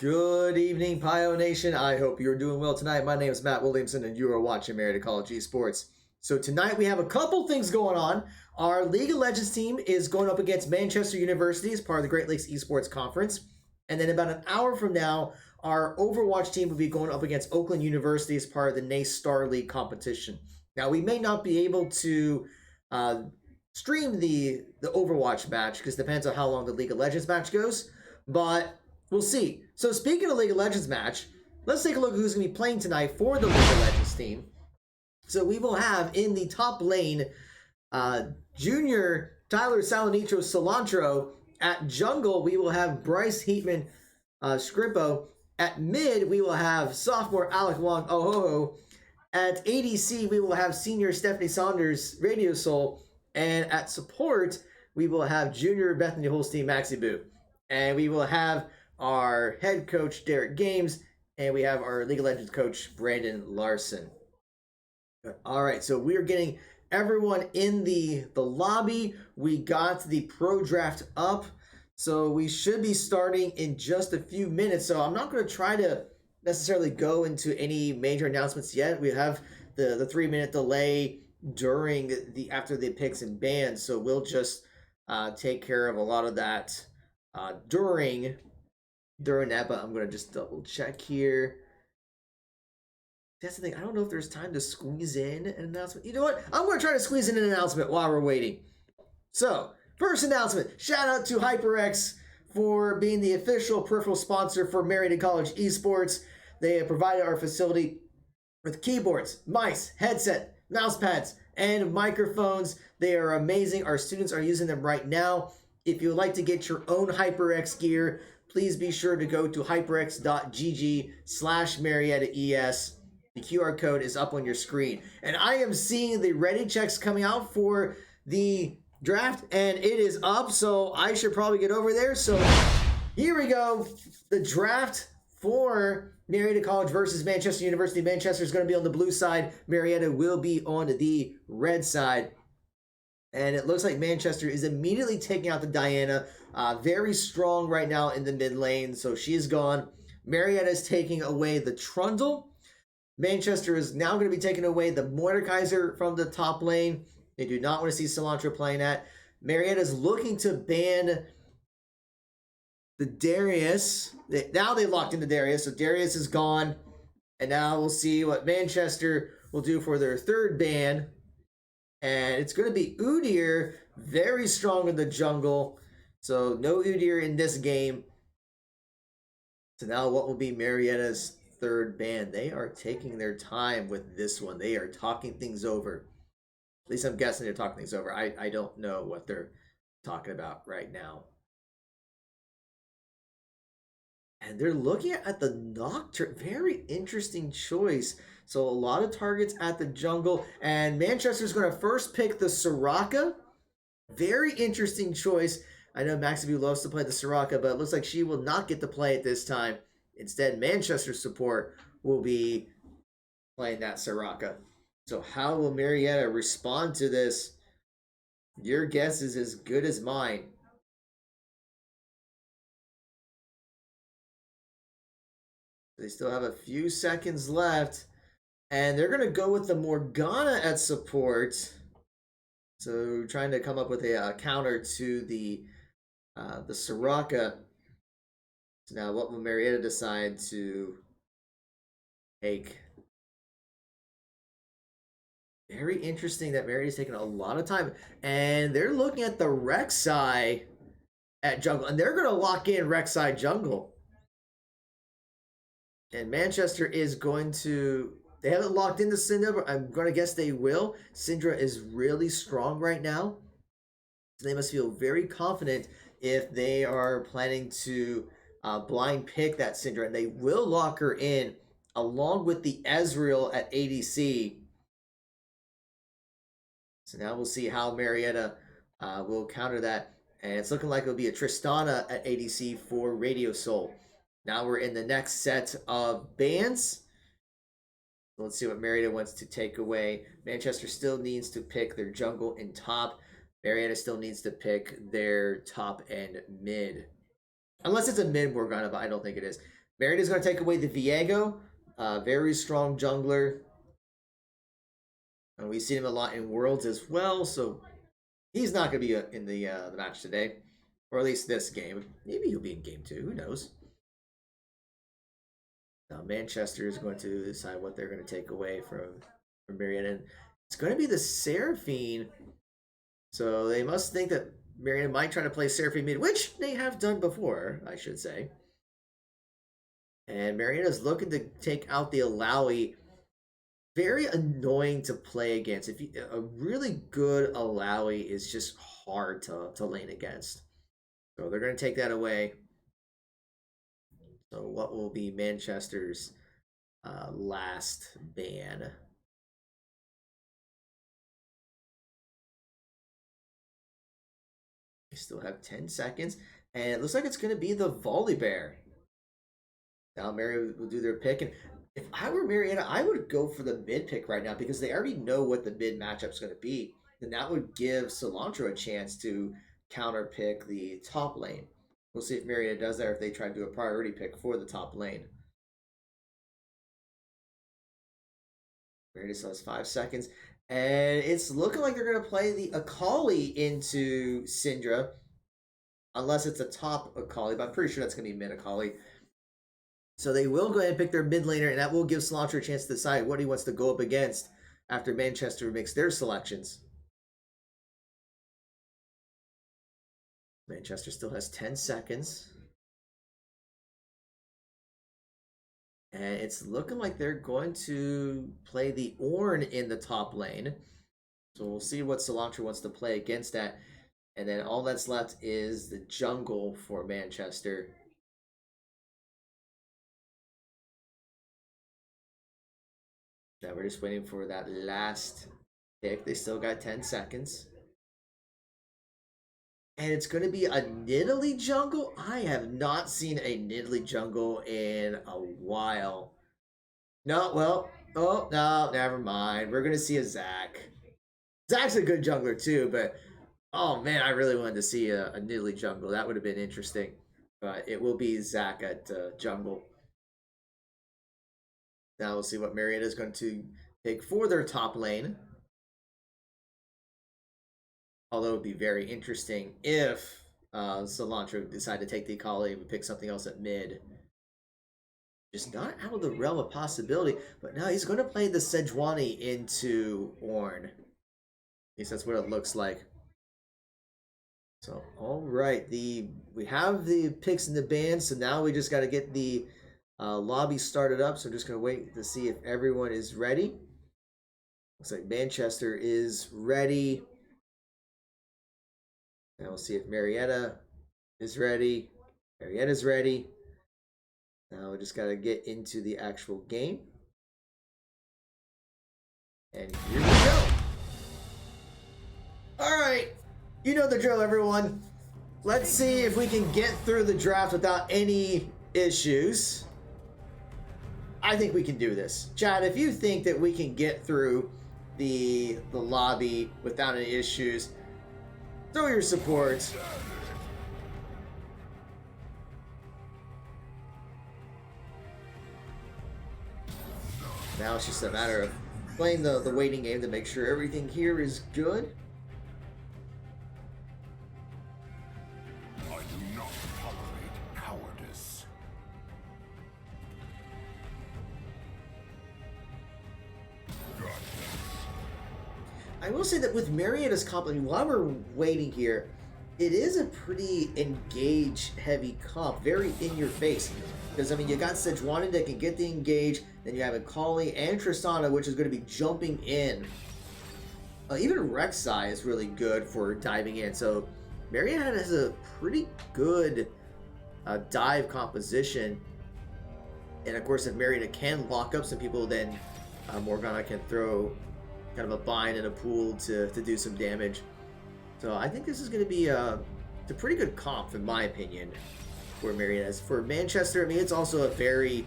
Good evening, Pio Nation. I hope you're doing well tonight. My name is Matt Williamson, and you are watching Marietta College Esports. So tonight we have a couple things going on. Our League of Legends team is going up against Manchester University as part of the Great Lakes Esports Conference. And then about an hour from now, our Overwatch team will be going up against Oakland University as part of the NACE Star League competition. Now, we may not be able to stream the Overwatch match because it depends on how long the League of Legends match goes, but we'll see. So speaking of League of Legends match, let's take a look at who's going to be playing tonight for the League of Legends team. So we will have in the top lane, Junior Tyler Salanitro Cilantro. At jungle, we will have Bryce Heatman Scrippo. At mid, we will have sophomore Alec Wong Ohoho. At ADC, we will have senior Stephanie Saunders Radio Soul. And at support, we will have junior Bethany Holstein Maxi Boo. And we will have our head coach Derek Games, and we have our League of Legends coach Brandon Larson. All right, so we're getting everyone in the lobby. We got the pro draft up, so we should be starting in just a few minutes. So I'm not going to try to necessarily go into any major announcements yet. We have the 3-minute delay during after the picks and bans, so we'll just take care of a lot of that during that. But I'm going to just double check here. That's the thing. I don't know if there's time to squeeze in an announcement. You know what? I'm going to try to squeeze in an announcement while we're waiting. So, first announcement. Shout out to HyperX for being the official peripheral sponsor for Marietta College Esports. They have provided our facility with keyboards, mice, headset, mouse pads, and microphones. They are amazing. Our students are using them right now. If you would like to get your own HyperX gear, please be sure to go to hyperx.gg/MariettaES. The QR code is up on your screen. And I am seeing the ready checks coming out for the draft, and it is up, so I should probably get over there. So here we go. The draft for Marietta College versus Manchester University. Manchester is going to be on the blue side. Marietta will be on the red side. And it looks like Manchester is immediately taking out the Diana. Very strong right now in the mid lane, so she is gone. Marietta is taking away the Trundle. Manchester is now going to be taking away the Mordekaiser from the top lane. They do not want to see Cilantro playing that. Marietta is looking to ban the Darius. Now they locked into Darius, so Darius is gone. And now we'll see what Manchester will do for their third ban. And it's going to be Udyr, very strong in the jungle. So no Udyr in this game. So now what will be Marietta's third ban? They are taking their time with this one. They are talking things over. At least I'm guessing they're talking things over. I don't know what they're talking about right now. And they're looking at the Nocturne. Very interesting choice. So a lot of targets at the jungle. And Manchester's going to first pick the Soraka. Very interesting choice. I know Maxi loves to play the Soraka, but it looks like she will not get to play it this time. Instead, Manchester's support will be playing that Soraka. So how will Marietta respond to this? Your guess is as good as mine. They still have a few seconds left. And they're going to go with the Morgana at support. So trying to come up with a counter to the Soraka. So now what will Marietta decide to take? Very interesting that Marietta's taking a lot of time. And they're looking at the Rek'Sai at jungle. And they're going to lock in Rek'Sai jungle. And Manchester is going to... They haven't locked into Syndra, but I'm going to guess they will. Syndra is really strong right now. So they must feel very confident if they are planning to blind pick that Syndra. And they will lock her in along with the Ezreal at ADC. So now we'll see how Marietta will counter that. And it's looking like it'll be a Tristana at ADC for Radio Soul. Now we're in the next set of bans. Let's see what Marietta wants to take away. Manchester still needs to pick their jungle and top. Marietta still needs to pick their top and mid. Unless it's a mid Morgana, but I don't think it is. Marietta's going to take away the Viego. Very strong jungler. And we've seen him a lot in Worlds as well, so he's not going to be in the match today. Or at least this game. Maybe he'll be in game 2. Who knows? Now, Manchester is going to decide what they're going to take away from Marietta. And it's going to be the Seraphine. So they must think that Marietta might try to play Seraphine mid, which they have done before, I should say. And Marietta's looking to take out the Alawi. Very annoying to play against. A really good Alawi is just hard to lane against. So they're going to take that away. So what will be Manchester's last ban? We still have 10 seconds. And it looks like it's going to be the Volibear. Now Marietta will do their pick. And if I were Marietta, I would go for the mid pick right now because they already know what the mid matchup's going to be. And that would give Cilantro a chance to counter pick the top lane. We'll see if Marietta does that or if they try to do a priority pick for the top lane. Marietta still has 5 seconds. And it's looking like they're going to play the Akali into Syndra. Unless it's a top Akali, but I'm pretty sure that's going to be mid Akali. So they will go ahead and pick their mid laner, and that will give Cilantro a chance to decide what he wants to go up against after Manchester makes their selections. Manchester still has 10 seconds. And it's looking like they're going to play the Ornn in the top lane. So we'll see what Cilantro wants to play against that. And then all that's left is the jungle for Manchester. Now we're just waiting for that last pick. They still got 10 seconds. And it's going to be a Nidalee jungle. I have not seen a Nidalee jungle in a while. No, well, oh, no, never mind. We're going to see a Zac. Zac's a good jungler too, but oh man, I really wanted to see a Nidalee jungle. That would have been interesting. But it will be Zac at jungle. Now we'll see what Marietta is going to pick for their top lane. Although it would be very interesting if Cilantro decided to take the Akali and pick something else at mid. Just not out of the realm of possibility. But now he's going to play the Sejuani into Ornn. At least that's what it looks like. So, alright. We have the picks in the band. So now we just got to get the lobby started up. So I'm just going to wait to see if everyone is ready. Looks like Manchester is ready. Now we'll see if Marietta is ready. Marietta's ready. Now we just got to get into the actual game. And here we go. Alright. You know the drill, everyone. Let's see if we can get through the draft without any issues. I think we can do this. Chad, if you think that we can get through the lobby without any issues, throw your support. Now it's just a matter of playing the waiting game to make sure everything here is good. I do not tolerate cowardice. I will say that with Marietta's comp, while we're waiting here, it is a pretty engage-heavy comp, very in-your-face. Because, I mean, you got Sejuani that can get the engage, then you have Akali and Tristana, which is going to be jumping in. Even Rek'Sai is really good for diving in, so Marietta has a pretty good dive composition. And, of course, if Marietta can lock up some people, then Morgana can throw kind of a bind and a pool to do some damage. So I think this is going to be it's a pretty good comp, in my opinion, for Marietta. For Manchester, I mean, it's also a very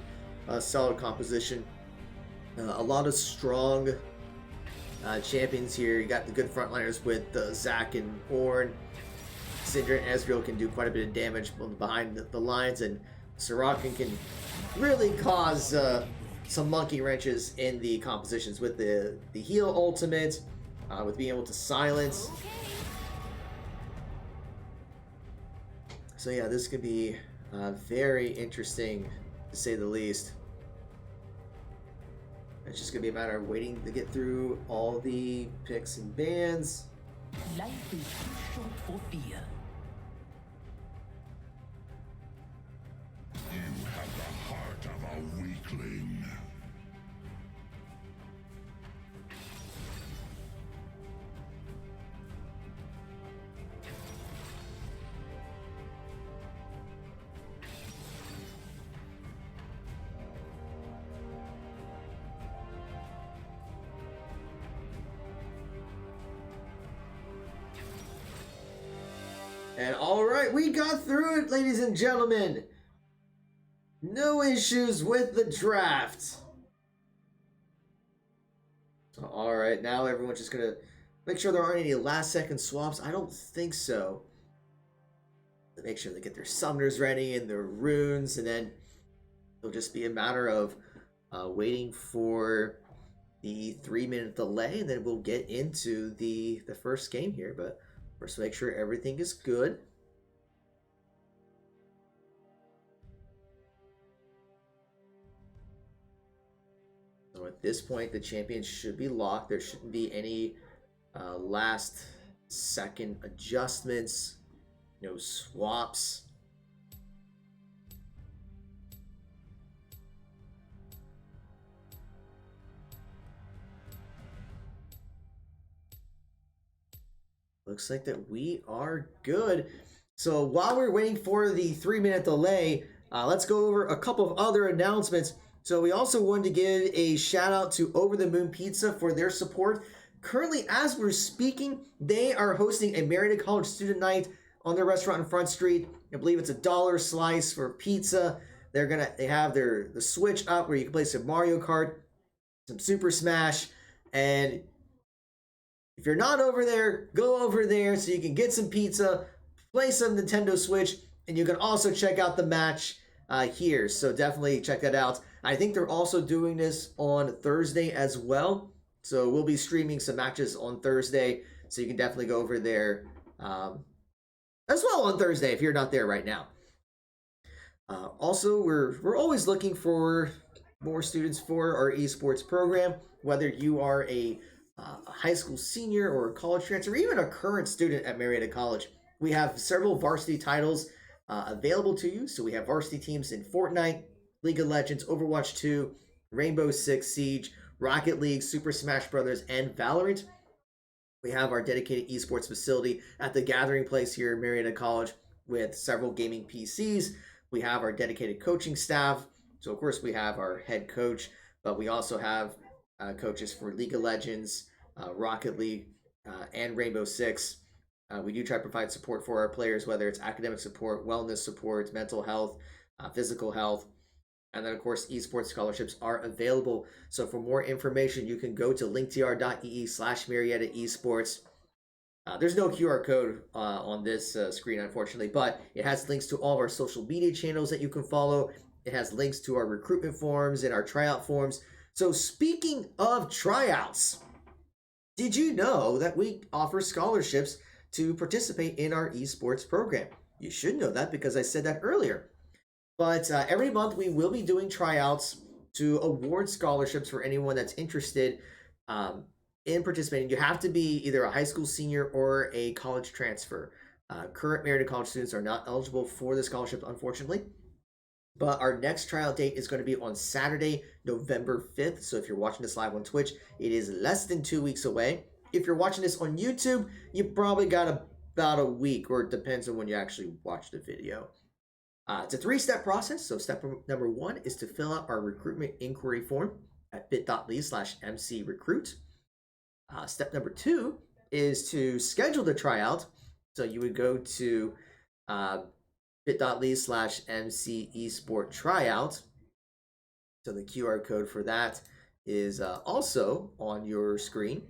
solid composition. A lot of strong champions here. You got the good frontliners with Zac and Ornn. Syndra and Ezreal can do quite a bit of damage behind the lines, and Sirakin can really cause some monkey wrenches in the compositions with the heal ultimate, with being able to silence. So yeah, this could be very interesting to say the least. It's just gonna be a matter of waiting to get through all the picks and bans. Life is too short for fear. You have the heart of a weakling. And all right, we got through it, ladies and gentlemen. No issues with the draft. So, all right, now everyone's just gonna make sure there aren't any last-second swaps. I don't think so. Make sure they get their summoners ready and their runes, and then it'll just be a matter of waiting for the 3-minute delay, and then we'll get into the first game here. But first, make sure everything is good. So at this point, the champions should be locked. There shouldn't be any last-second adjustments, no swaps. Looks like that we are good. So while we're waiting for the 3-minute delay, let's go over a couple of other announcements. So we also wanted to give a shout out to Over the Moon Pizza for their support. Currently, as we're speaking, they are hosting a Marietta College student night on their restaurant on Front Street. I believe it's $1 slice for pizza. They have the Switch up where you can play some Mario Kart, some Super Smash, and if you're not over there, go over there so you can get some pizza, play some Nintendo Switch, and you can also check out the match here. So definitely check that out. I think they're also doing this on Thursday as well. So we'll be streaming some matches on Thursday. So you can definitely go over there as well on Thursday if you're not there right now. Also, we're always looking for more students for our esports program, whether you are a high school senior or a college transfer, or even a current student at Marietta College. We have several varsity titles available to you. So we have varsity teams in Fortnite, League of Legends, Overwatch 2, Rainbow Six Siege, Rocket League, Super Smash Bros., and Valorant. We have our dedicated esports facility at the Gathering Place here at Marietta College with several gaming PCs. We have our dedicated coaching staff. So, of course, we have our head coach, but we also have coaches for League of Legends, Rocket League, and Rainbow Six. We do try to provide support for our players, whether it's academic support, wellness support, mental health, physical health. And then, of course, esports scholarships are available. So for more information, you can go to linktr.ee/Marietta Esports. There's no QR code on this screen, unfortunately, but it has links to all of our social media channels that you can follow. It has links to our recruitment forms and our tryout forms. So speaking of tryouts, did you know that we offer scholarships to participate in our esports program? You should know that because I said that earlier. But every month we will be doing tryouts to award scholarships for anyone that's interested in participating. You have to be either a high school senior or a college transfer. Current Marietta College students are not eligible for the scholarship, unfortunately. But our next tryout date is going to be on Saturday, November 5th. So if you're watching this live on Twitch, it is less than 2 weeks away. If you're watching this on YouTube, you probably got about a week, or it depends on when you actually watch the video. It's a 3-step process. So step number 1 is to fill out our recruitment inquiry form at bit.ly/mcrecruit. Step number 2 is to schedule the tryout. So you would go to bit.ly/mcesport_tryout. So the QR code for that is also on your screen.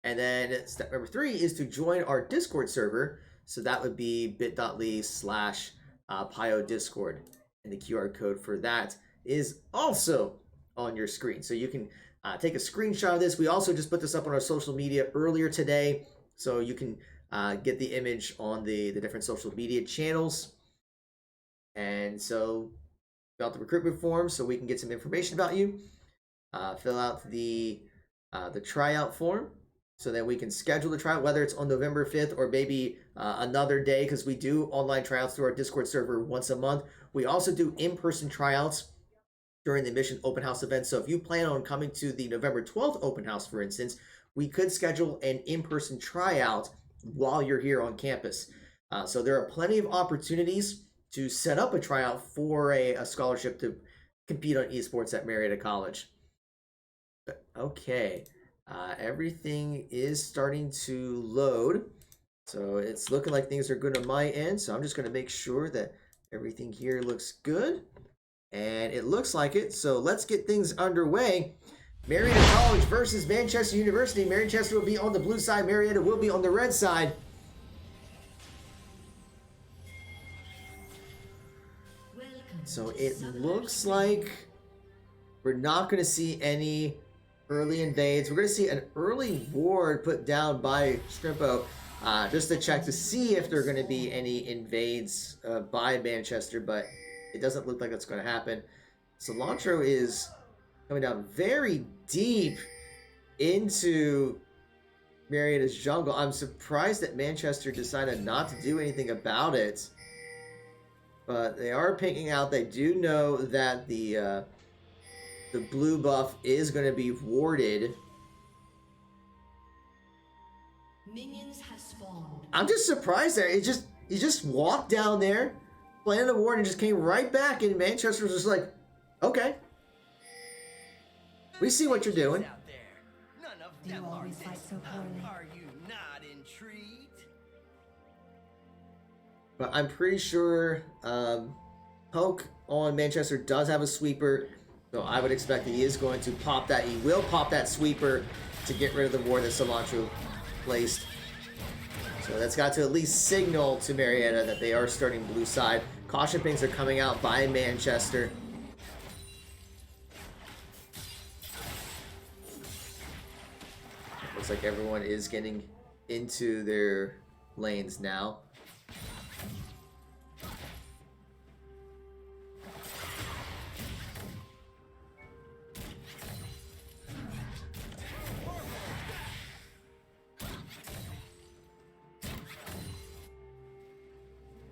And then step number 3 is to join our Discord server. So that would be bit.ly/PioDiscord. And the QR code for that is also on your screen. So you can take a screenshot of this. We also just put this up on our social media earlier today, so you can get the image on the different social media channels. And so fill out the recruitment form so we can get some information about you. Fill out the tryout form so that we can schedule the tryout, whether it's on November 5th or maybe another day, because we do online tryouts through our Discord server once a month. We also do in-person tryouts during the Mission Open House event. So if you plan on coming to the November 12th Open House, for instance, we could schedule an in-person tryout while you're here on campus. So there are plenty of opportunities to set up a tryout for a scholarship to compete on esports at Marietta College. Okay, everything is starting to load. So it's looking like things are good on my end. So I'm just going to make sure that everything here looks good. And it looks like it. So let's get things underway. Marietta College versus Manchester University. Manchester will be on the blue side. Marietta will be on the red side. So it looks like we're not going to see any early invades. We're going to see an early ward put down by Scrimpo just to check to see if there are going to be any invades by Manchester, but it doesn't look like that's going to happen. Cilantro is coming down very deep into Marietta's jungle. I'm surprised that Manchester decided not to do anything about it. But they are picking out. They do know that the blue buff is going to be warded. Minions have spawned. I'm just surprised there. He just walked down there, planted a ward, and just came right back. And Manchester was just like, okay, we see what you're doing. Out there. None of Do you them always are fight this so poorly? Are you not intrigued? But I'm pretty sure Poke on Manchester does have a sweeper. So I would expect that he is going to pop that. He will pop that sweeper to get rid of the ward that Cilantro placed. So that's got to at least signal to Marietta that they are starting blue side. Caution pings are coming out by Manchester. Looks like everyone is getting into their lanes now.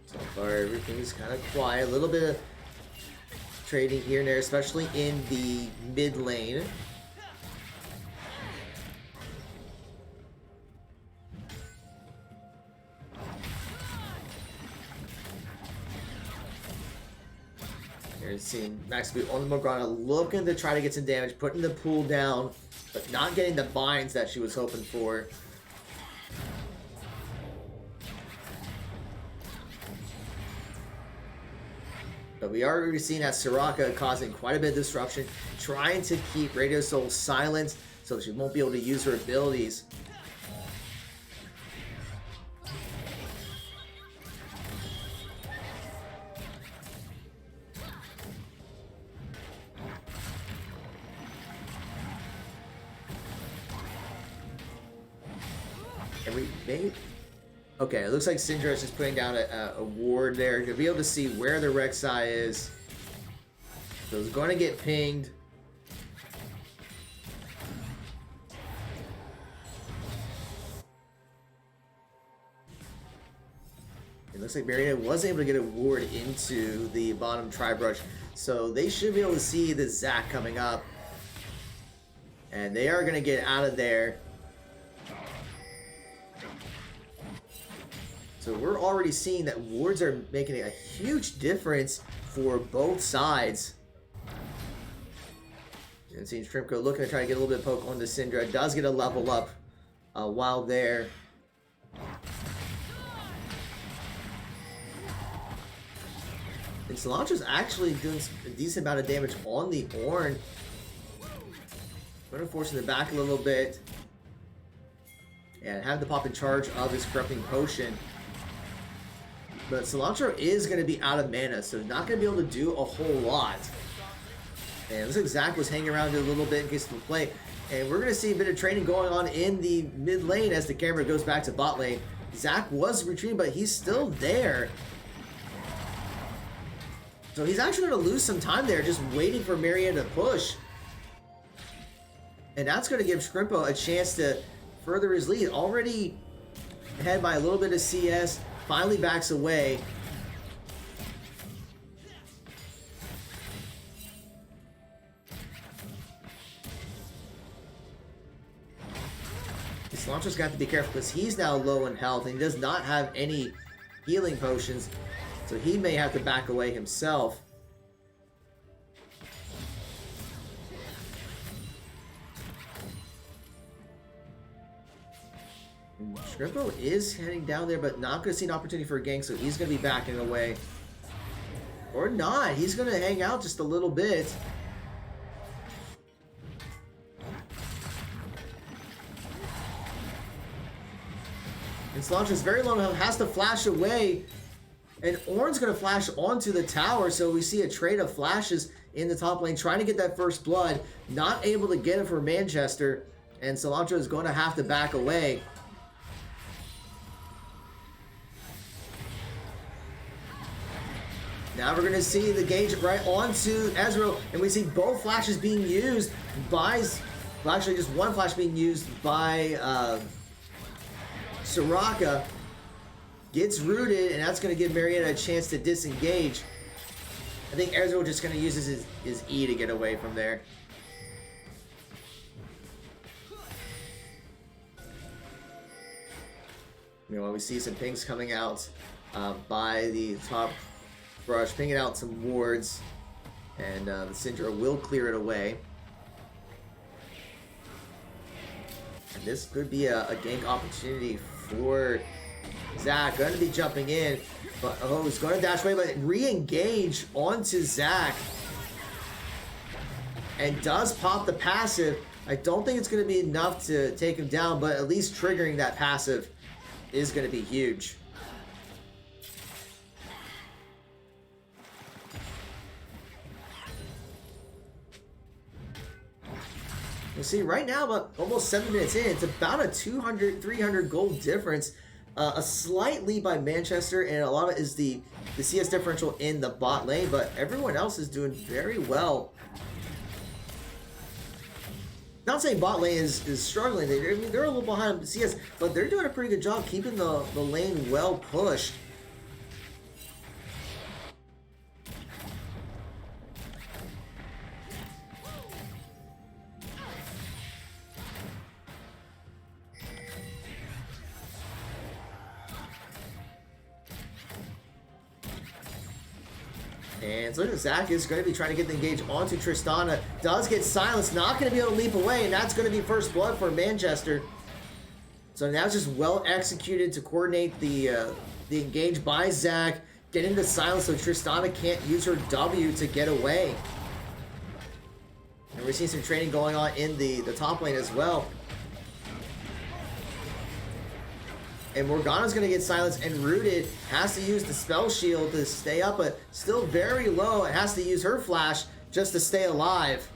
So far, everything's kind of quiet. A little bit of trading here and there, especially in the mid lane. You're seeing Max Boot on the Morgana looking to try to get some damage, putting the pool down, but not getting the binds that she was hoping for. But we are already seeing that Soraka causing quite a bit of disruption, trying to keep Radio Soul silent so she won't be able to use her abilities. Okay, it looks like Syndra is just putting down a ward there. You'll be able to see where the Rek'Sai is. So it's going to get pinged. It looks like Marietta was able to get a ward into the bottom tri-brush. So they should be able to see the Zac coming up. And they are going to get out of there. So we're already seeing that wards are making a huge difference for both sides. And seeing Shrimpko looking to try to get a little bit of poke on the Syndra. Does get a level up while there. And Cilantro's actually doing a decent amount of damage on the Ornn. Going to force in the back a little bit. And have the pop in charge of his corrupting potion. But Cilantro is going to be out of mana, so not going to be able to do a whole lot. And looks like Zach was hanging around a little bit in case of a play. And we're going to see a bit of training going on in the mid lane as the camera goes back to bot lane. Zach was retreating, but he's still there. So he's actually going to lose some time there just waiting for Marietta to push. And that's going to give Scrimpo a chance to further his lead. Already ahead by a little bit of CS. Finally backs away. Cilantro's got to be careful because he's now low in health and he does not have any healing potions. So he may have to back away himself. Scrimpo is heading down there, but not going to see an opportunity for a gank, so he's going to be backing away. Or not. He's going to hang out just a little bit. And Cilantro's very low health, has to flash away. And Ornn's going to flash onto the tower, so we see a trade of flashes in the top lane, trying to get that first blood. Not able to get it for Manchester, and Cilantro is going to have to back away. Now we're going to see the gauge right onto Ezreal, and we see both flashes being used by... Well, actually, just one flash being used by Soraka. Gets rooted, and that's going to give Marietta a chance to disengage. I think Ezreal just going to use his E to get away from there. Meanwhile, we see some pings coming out by the top brush, pinging out some wards, and the Syndra will clear it away. And this could be a gank opportunity for Zach. Going to be jumping in, but oh, he's going to dash away, but re-engage onto Zach. And does pop the passive. I don't think it's going to be enough to take him down, but at least triggering that passive is going to be huge. You see, right now, about almost 7 minutes in, it's about a 200, 300 gold difference. A slight lead by Manchester, and a lot of it is the CS differential in the bot lane, but everyone else is doing very well. Not saying bot lane is struggling. I mean, they're a little behind CS, but they're doing a pretty good job keeping the lane well pushed. And so Zach is going to be trying to get the engage onto Tristana. Does get silenced, not going to be able to leap away, and that's going to be first blood for Manchester. So now it's just well executed to coordinate the engage by Zach, getting the silence so Tristana can't use her W to get away. And we're seeing some training going on in the top lane as well. And Morgana's going to get silenced, and Rooted has to use the spell shield to stay up, but still very low, and has to use her flash just to stay alive.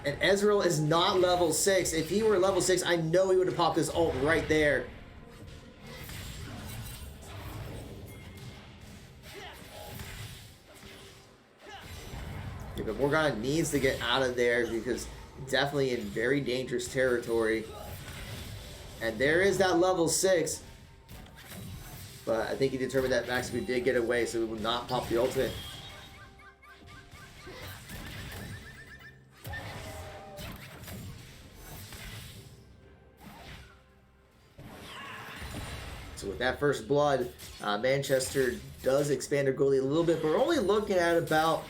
And Ezreal is not level 6. If he were level 6, I know he would have popped his ult right there. Yeah, but Morgana needs to get out of there because definitely in very dangerous territory. And there is that level 6. But I think he determined that Max Boot did get away, so he will not pop the ultimate. So with that first blood, Manchester does expand their goal lead a little bit, but we're only looking at about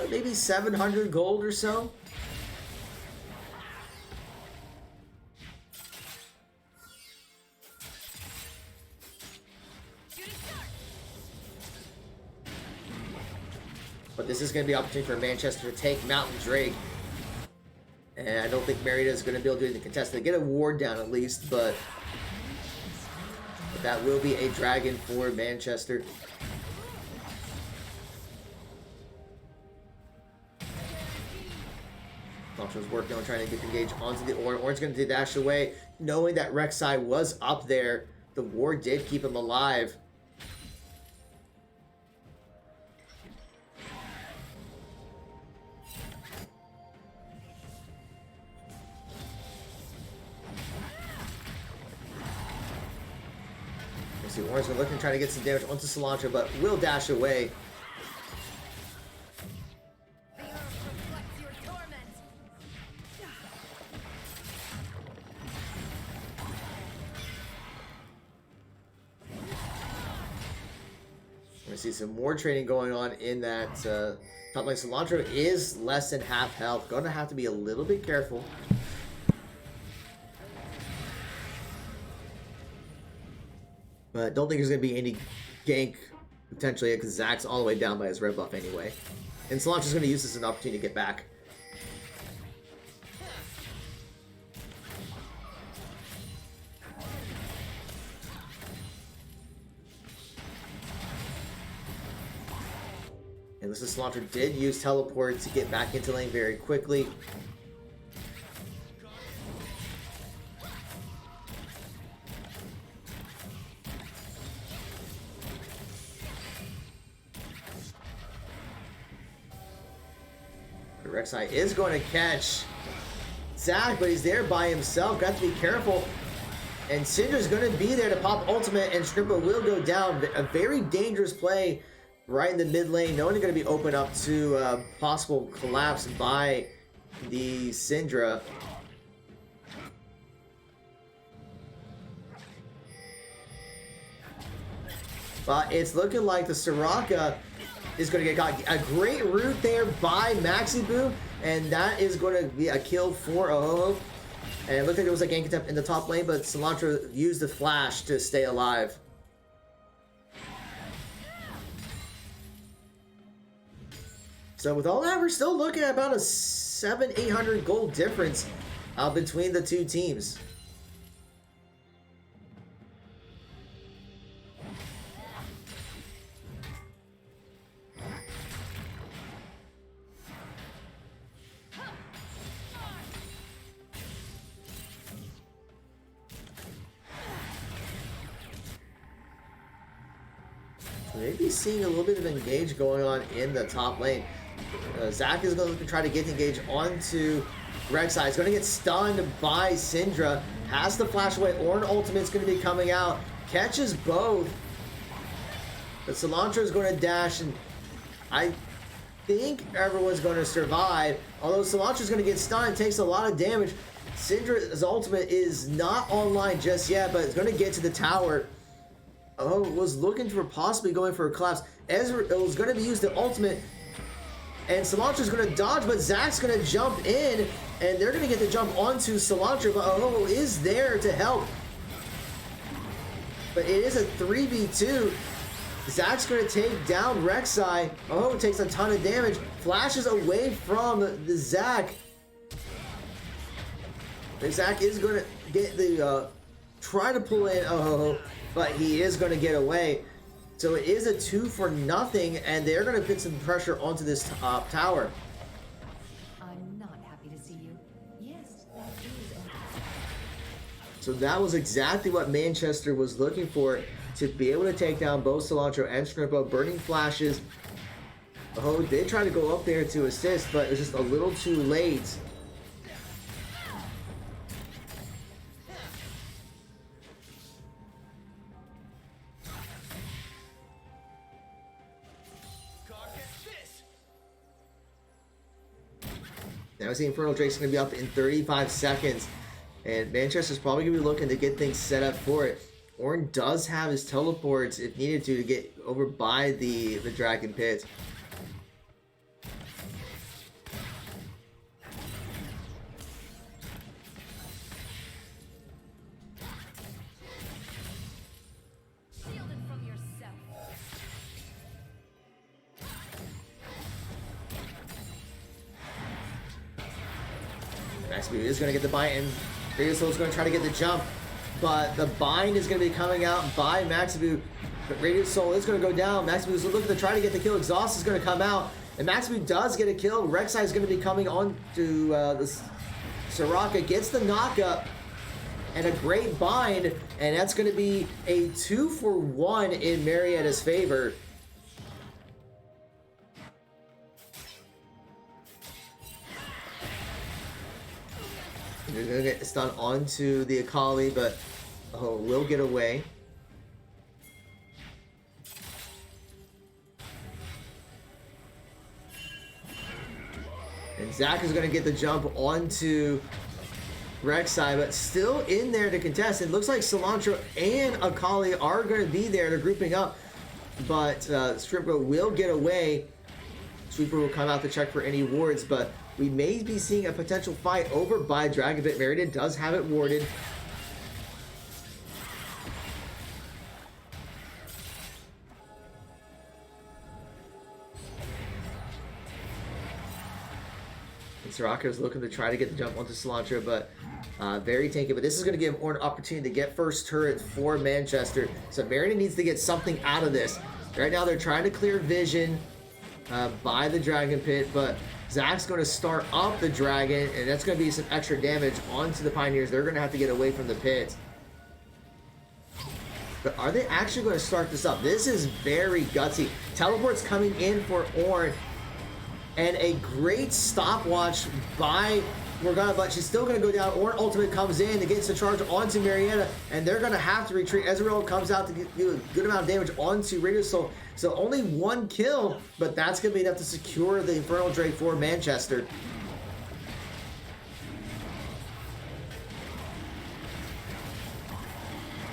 maybe 700 gold or so. But this is going to be an opportunity for Manchester to take Mountain Drake. And I don't think Marietta is going to be able to do the contest. They get a ward down at least, but that will be a dragon for Manchester. Cilantro's working on trying to get engaged onto the Ornn. Ornn's going to dash away, knowing that Rek'Sai was up there. The ward did keep him alive. You see Ornn's looking to try to get some damage onto Cilantro, but will dash away. We see some more trading going on in that top lane. Cilantro is less than half health. Gonna have to be a little bit careful. But don't think there's gonna be any gank potentially because Zach's all the way down by his red buff anyway. And Cilantro's gonna use this as an opportunity to get back. And this is Cilantro did use teleport to get back into lane very quickly. Rek'Sai is going to catch Zach, but he's there by himself. Got to be careful. And Syndra's going to be there to pop ultimate, and Scrimpo will go down. A very dangerous play right in the mid lane. No one's going to be open up to possible collapse by the Syndra. But it's looking like the Soraka is going to get caught. A great root there by Maxi and that is going to be a kill for Ohoho. And it looked like it was a gank attempt in the top lane, but Cilantro used the flash to stay alive. So with all that, we're still looking at about a 700-800 gold difference between the two teams. Maybe seeing a little bit of engage going on in the top lane. Zach is going to try to get engaged onto Rek'Sai. He's going to get stunned by Syndra. Has to flash away. Ornn ultimate's going to be coming out. Catches both. But Cilantro is going to dash, and I think everyone's going to survive. Although Cilantro's going to get stunned, takes a lot of damage. Syndra's ultimate is not online just yet, but it's going to get to the tower. Oh, was looking for possibly going for a collapse. Ezra was going to be used the ultimate, and Cilantro's going to dodge, but Zach's going to jump in, and they're going to get the jump onto Cilantro, but Oh is there to help. But it is a 3v2. Zach's going to take down Rek'Sai. Oh, takes a ton of damage. Flashes away from the Zach. And Zach is going to get the try to pull in Oh, but he is going to get away. So it is a 2-for-0, and they're going to put some pressure onto this top tower. I'm not happy to see you. Yes, that is. So that was exactly what Manchester was looking for, to be able to take down both Cilantro and Scrimpo. Burning flashes. Oh, they tried to go up there to assist, but it was just a little too late. Now the Infernal Drake's going to be up in 35 seconds. And Manchester's probably going to be looking to get things set up for it. Ornn does have his teleports if needed to get over by the Dragon Pit. Maxi is going to get the bind, and Riosoul is going to try to get the jump, but the bind is going to be coming out by Maxi. But Radiant Soul is going to go down. Maximu is looking to try to get the kill. Exhaust is going to come out. And Maximu does get a kill. Rek'Sai is going to be coming on to the Soraka. Gets the knockup. And a great bind. And that's going to be a 2-for-1 in Marietta's favor. They're going to get stunned onto the Akali, but will get away. And Zach is going to get the jump onto Rek'Sai, but still in there to contest. It looks like Cilantro and Akali are going to be there. They're grouping up, but Stripper will get away. Sweeper will come out to check for any wards, but we may be seeing a potential fight over by Dragon Pit. Marietta does have it warded. And Soraka is looking to try to get the jump onto Cilantro, but very tanky. But this is going to give Ornn an opportunity to get first turret for Manchester. So Marietta needs to get something out of this. Right now they're trying to clear vision by the Dragon Pit, but Zach's going to start up the Dragon, and that's going to be some extra damage onto the Pioneers. They're going to have to get away from the pit. But are they actually going to start this up? This is very gutsy. Teleport's coming in for Ornn, and a great stopwatch by Morgana, but she's still going to go down. Ornn ultimate comes in, it gets the charge onto Marietta, and they're going to have to retreat. Ezreal comes out to do a good amount of damage onto Radiant Soul. So only one kill, but that's going to be enough to secure the Infernal Drake for Manchester.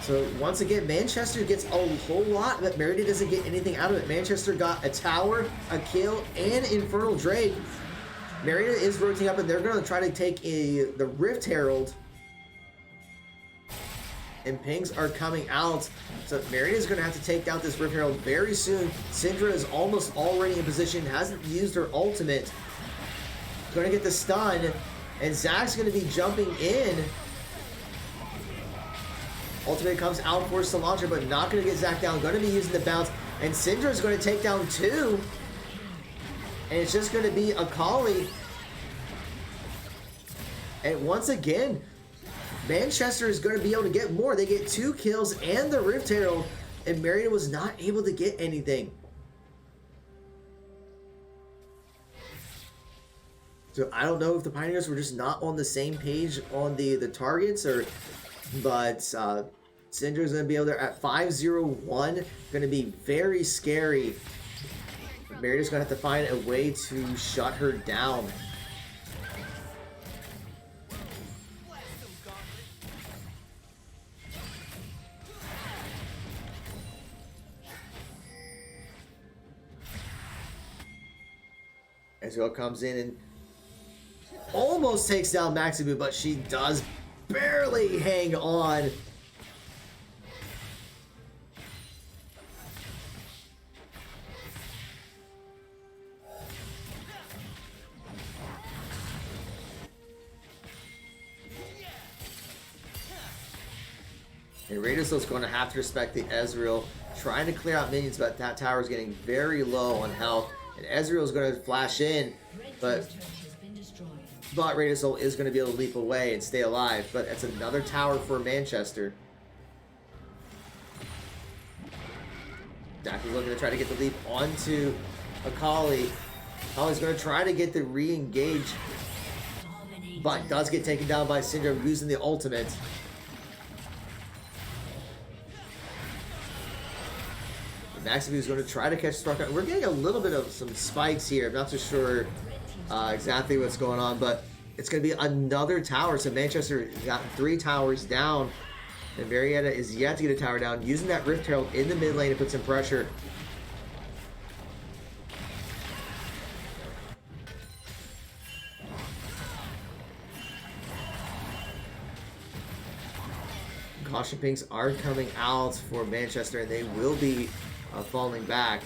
So once again, Manchester gets a whole lot, but Marietta doesn't get anything out of it. Manchester got a tower, a kill, and Infernal Drake. Marietta is rotating up, and they're going to try to take the Rift Herald. And pings are coming out. So Marietta is going to have to take out this Rift Herald very soon. Syndra is almost already in position, hasn't used her ultimate. Going to get the stun, and Zach's going to be jumping in. Ultimate comes out for Cilantro, but not going to get Zach down. Going to be using the bounce, and Syndra is going to take down two. And it's just going to be Akali. And once again, Manchester is going to be able to get more. They get 2 kills and the Rift Herald, and Marietta was not able to get anything. So I don't know if the Pioneers were just not on the same page on the targets, but Syndra is going to be able to at 5-0-1. Going to be very scary. Marietta's going to have to find a way to shut her down. Ezreal comes in and almost takes down Maximu, but she does barely hang on. And Radiant's going to have to respect the Ezreal, trying to clear out minions, but that tower is getting very low on health. And Ezreal is going to flash in, but Radiant Soul is going to be able to leap away and stay alive. But it's another tower for Manchester. Dak is looking to try to get the leap onto Akali. Akali's going to try to get the re-engage, but does get taken down by Syndra using the ultimate. Maximu is going to try to catch Stark. We're getting a little bit of some spikes here. I'm not too sure exactly what's going on, but it's going to be another tower. So Manchester got 3 towers down, and Marietta is yet to get a tower down, using that Rift Herald in the mid lane to put some pressure. Caution pings are coming out for Manchester, and they will be falling back.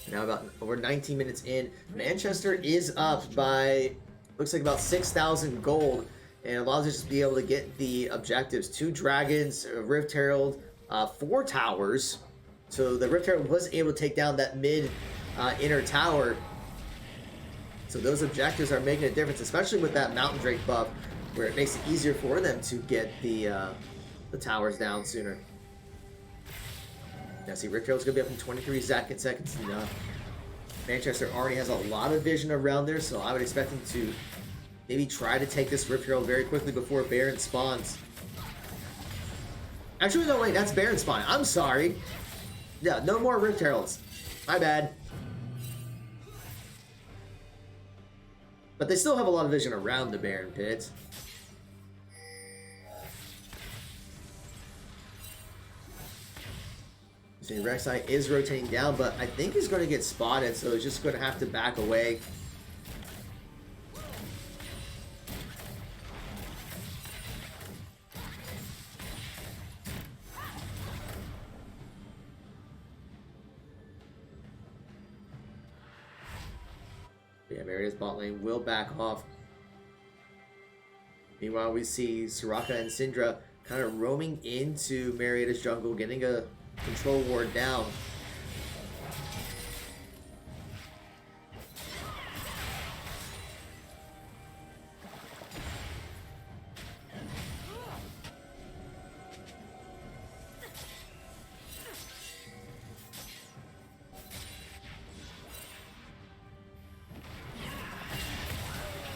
Now about over 19 minutes in, Manchester is up by, looks like about 6,000 gold, and allows us to be able to get the objectives. 2 dragons, a Rift Herald, 4 towers. So the Rift Herald was able to take down that mid inner tower. So those objectives are making a difference, especially with that Mountain Drake buff, where it makes it easier for them to get the towers down sooner. Now see, Rift Herald's going to be up in 23 seconds. Manchester already has a lot of vision around there, so I would expect him to maybe try to take this Rift Herald very quickly before Baron spawns. Actually, no, wait, that's Baron spawn. I'm sorry. Yeah, no more Rift Heralds. My bad. But they still have a lot of vision around the Baron pit. See, Rek'Sai is rotating down, but I think he's going to get spotted, so he's just going to have to back away. Yeah, Marietta's bot lane will back off. Meanwhile, we see Soraka and Syndra kind of roaming into Marietta's jungle, getting a control ward down.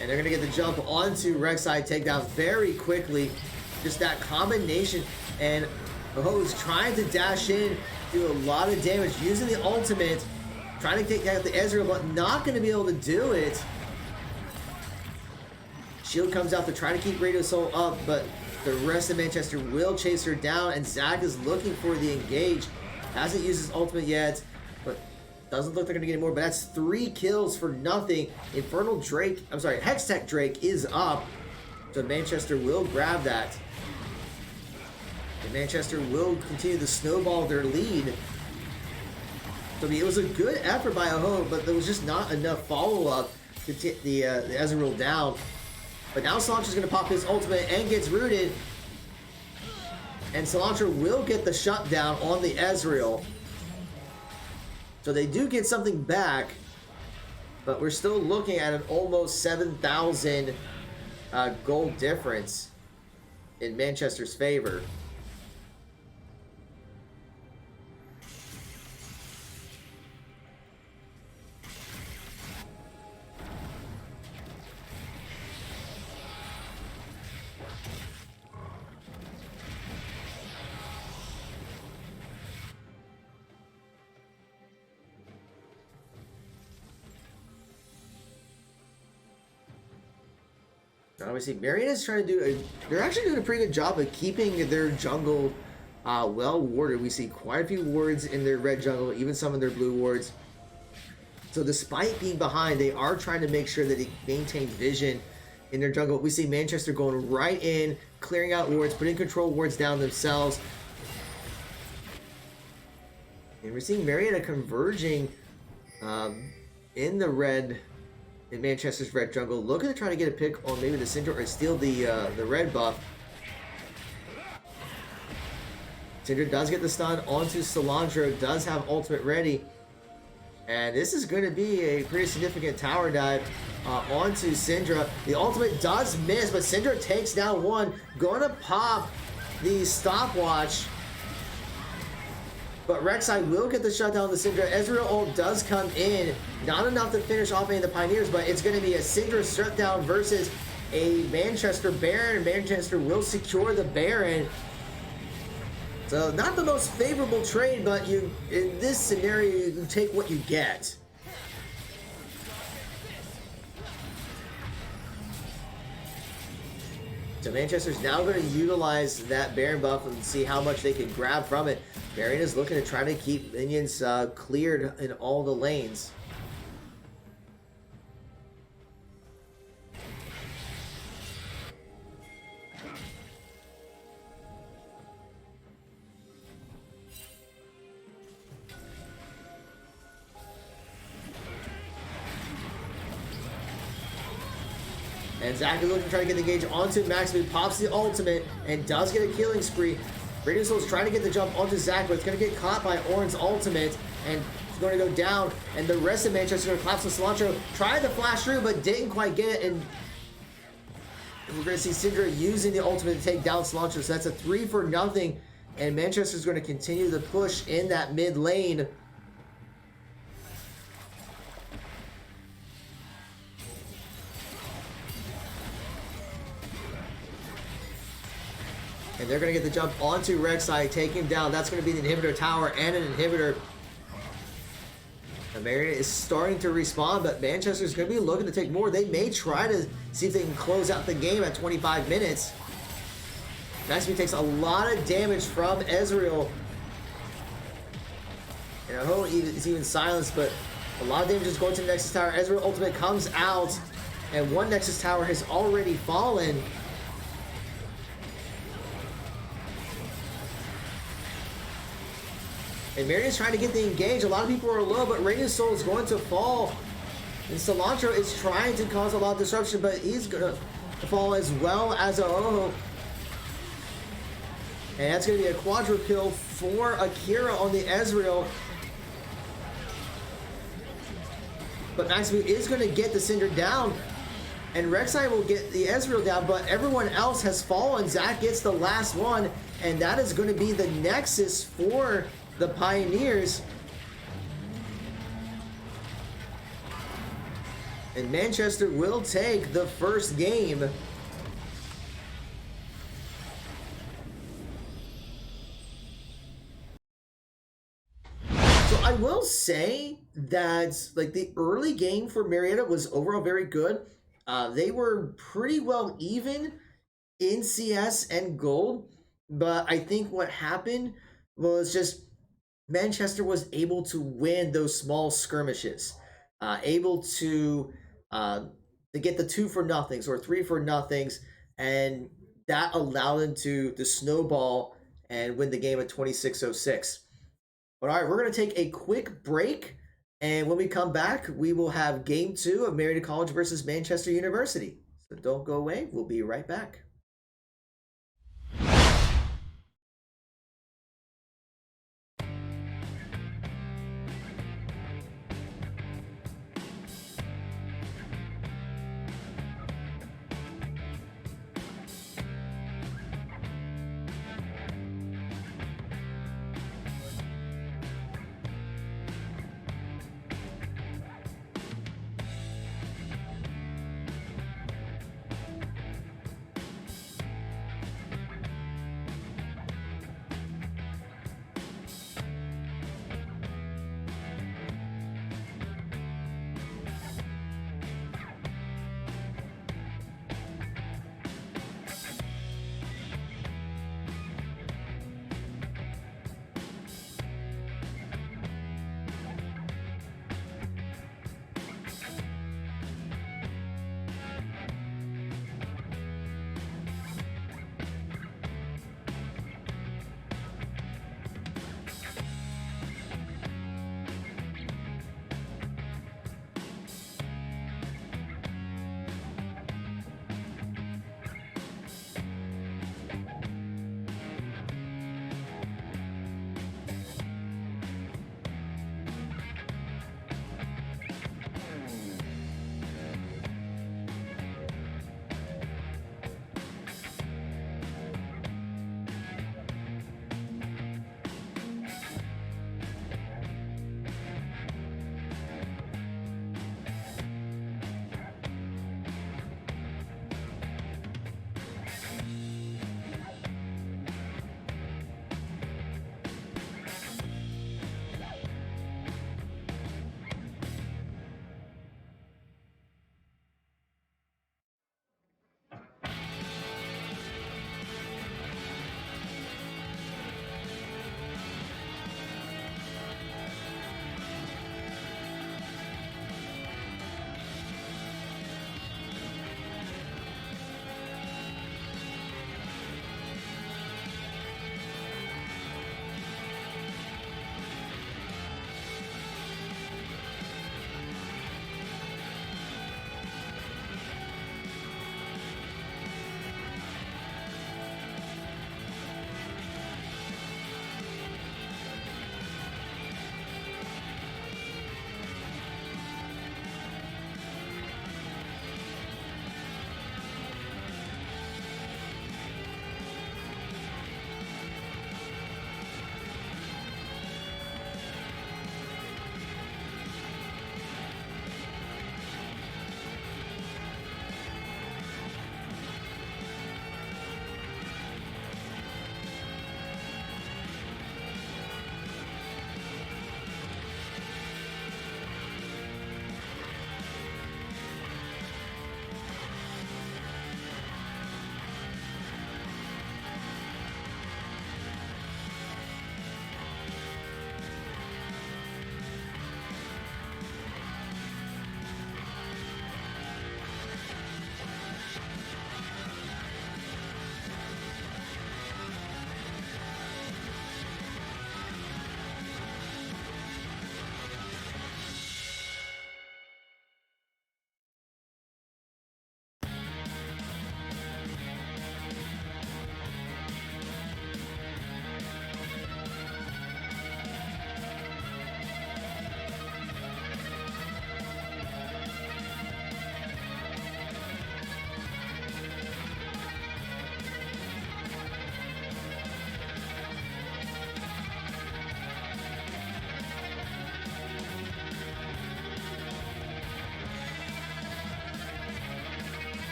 And they're going to get the jump onto Rek'Sai takedown very quickly. Just that combination. And is trying to dash in, do a lot of damage, using the ultimate, trying to take out the Ezreal, but not going to be able to do it. Shield comes out to try to keep Radio Soul up, but the rest of Manchester will chase her down, and Zac is looking for the engage. Hasn't used his ultimate yet, but doesn't look like they're going to get any more, but that's 3 kills for nothing. Hextech Drake is up, so Manchester will grab that. And Manchester will continue to snowball their lead. So it was a good effort by Aho, but there was just not enough follow-up to get the Ezreal down. But now Solantra's going to pop his ultimate and gets rooted. And Solantra will get the shutdown on the Ezreal. So they do get something back, but we're still looking at an almost 7,000 gold difference in Manchester's favor. Obviously, Marietta's trying to do they're actually doing a pretty good job of keeping their jungle well warded. We see quite a few wards in their red jungle, even some in their blue wards. So despite being behind, they are trying to make sure that they maintain vision in their jungle. We see Manchester going right in, clearing out wards, putting control wards down themselves. And we're seeing Marietta converging in the red, in Manchester's red jungle, looking to try to get a pick on maybe the Syndra or steal the red buff. Syndra does get the stun onto Solantra, does have ultimate ready. And this is going to be a pretty significant tower dive onto Syndra. The ultimate does miss, but Syndra takes down one. Going to pop the stopwatch. But Rek'Sai will get the shutdown on the Syndra. Ezreal ult does come in. Not enough to finish off any of the Pioneers, but it's going to be a Syndra shutdown versus a Manchester Baron. Manchester will secure the Baron. So not the most favorable trade, but in this scenario, you take what you get. So Manchester's now going to utilize that Baron buff and see how much they can grab from it. Baron is looking to try to keep minions cleared in all the lanes. And Zach is looking to try to get the engage onto Max, who pops the ultimate and does get a killing spree. Radiant Soul is trying to get the jump onto Zach, but it's going to get caught by Orin's ultimate, and it's going to go down. And the rest of Manchester going to collapse with Cilantro. Tried to flash through, but didn't quite get it. And we're going to see Syndra using the ultimate to take down Cilantro. So that's a 3-for-0. And Manchester's going to continue the push in that mid lane. And they're going to get the jump onto Rek'Sai, take him down. That's going to be the inhibitor tower and an inhibitor. And Marietta is starting to respawn, but Manchester's going to be looking to take more. They may try to see if they can close out the game at 25 minutes. Maxime takes a lot of damage from Ezreal. And I hope it's even silenced, but a lot of damage is going to the Nexus Tower. Ezreal ultimate comes out, and one Nexus Tower has already fallen. And Marion's trying to get the engage. A lot of people are low, but Radiant Soul is going to fall. And Cilantro is trying to cause a lot of disruption, but he's going to fall as well as Aoho. And that's going to be a quadra kill for Akira on the Ezreal. But Maxime is going to get the Syndra down. And Rek'Sai will get the Ezreal down, but everyone else has fallen. Zac gets the last one, and that is going to be the Nexus for the Pioneers. And Manchester will take the first game. So I will say that like the early game for Marietta was overall very good. They were pretty well even in CS and Gold, but I think what happened was just Manchester was able to win those small skirmishes, able to get the 2-for-0s or 3-for-0s, and that allowed them to snowball and win the game at 26-06. But all right, we're going to take a quick break, and when we come back, we will have Game 2 of Marietta College versus Manchester University. So don't go away. We'll be right back.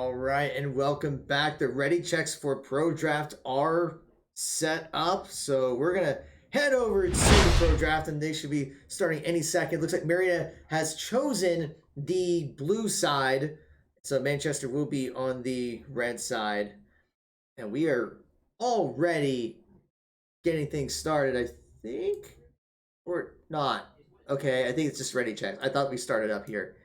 All right, and welcome back. The ready checks for Pro Draft are set up, so we're gonna head over to the Pro Draft, and they should be starting any second. Looks like Marietta has chosen the blue side, so Manchester will be on the red side, and we are already getting things started, I think, or not. Okay, I think it's just ready checks. I thought we started up here.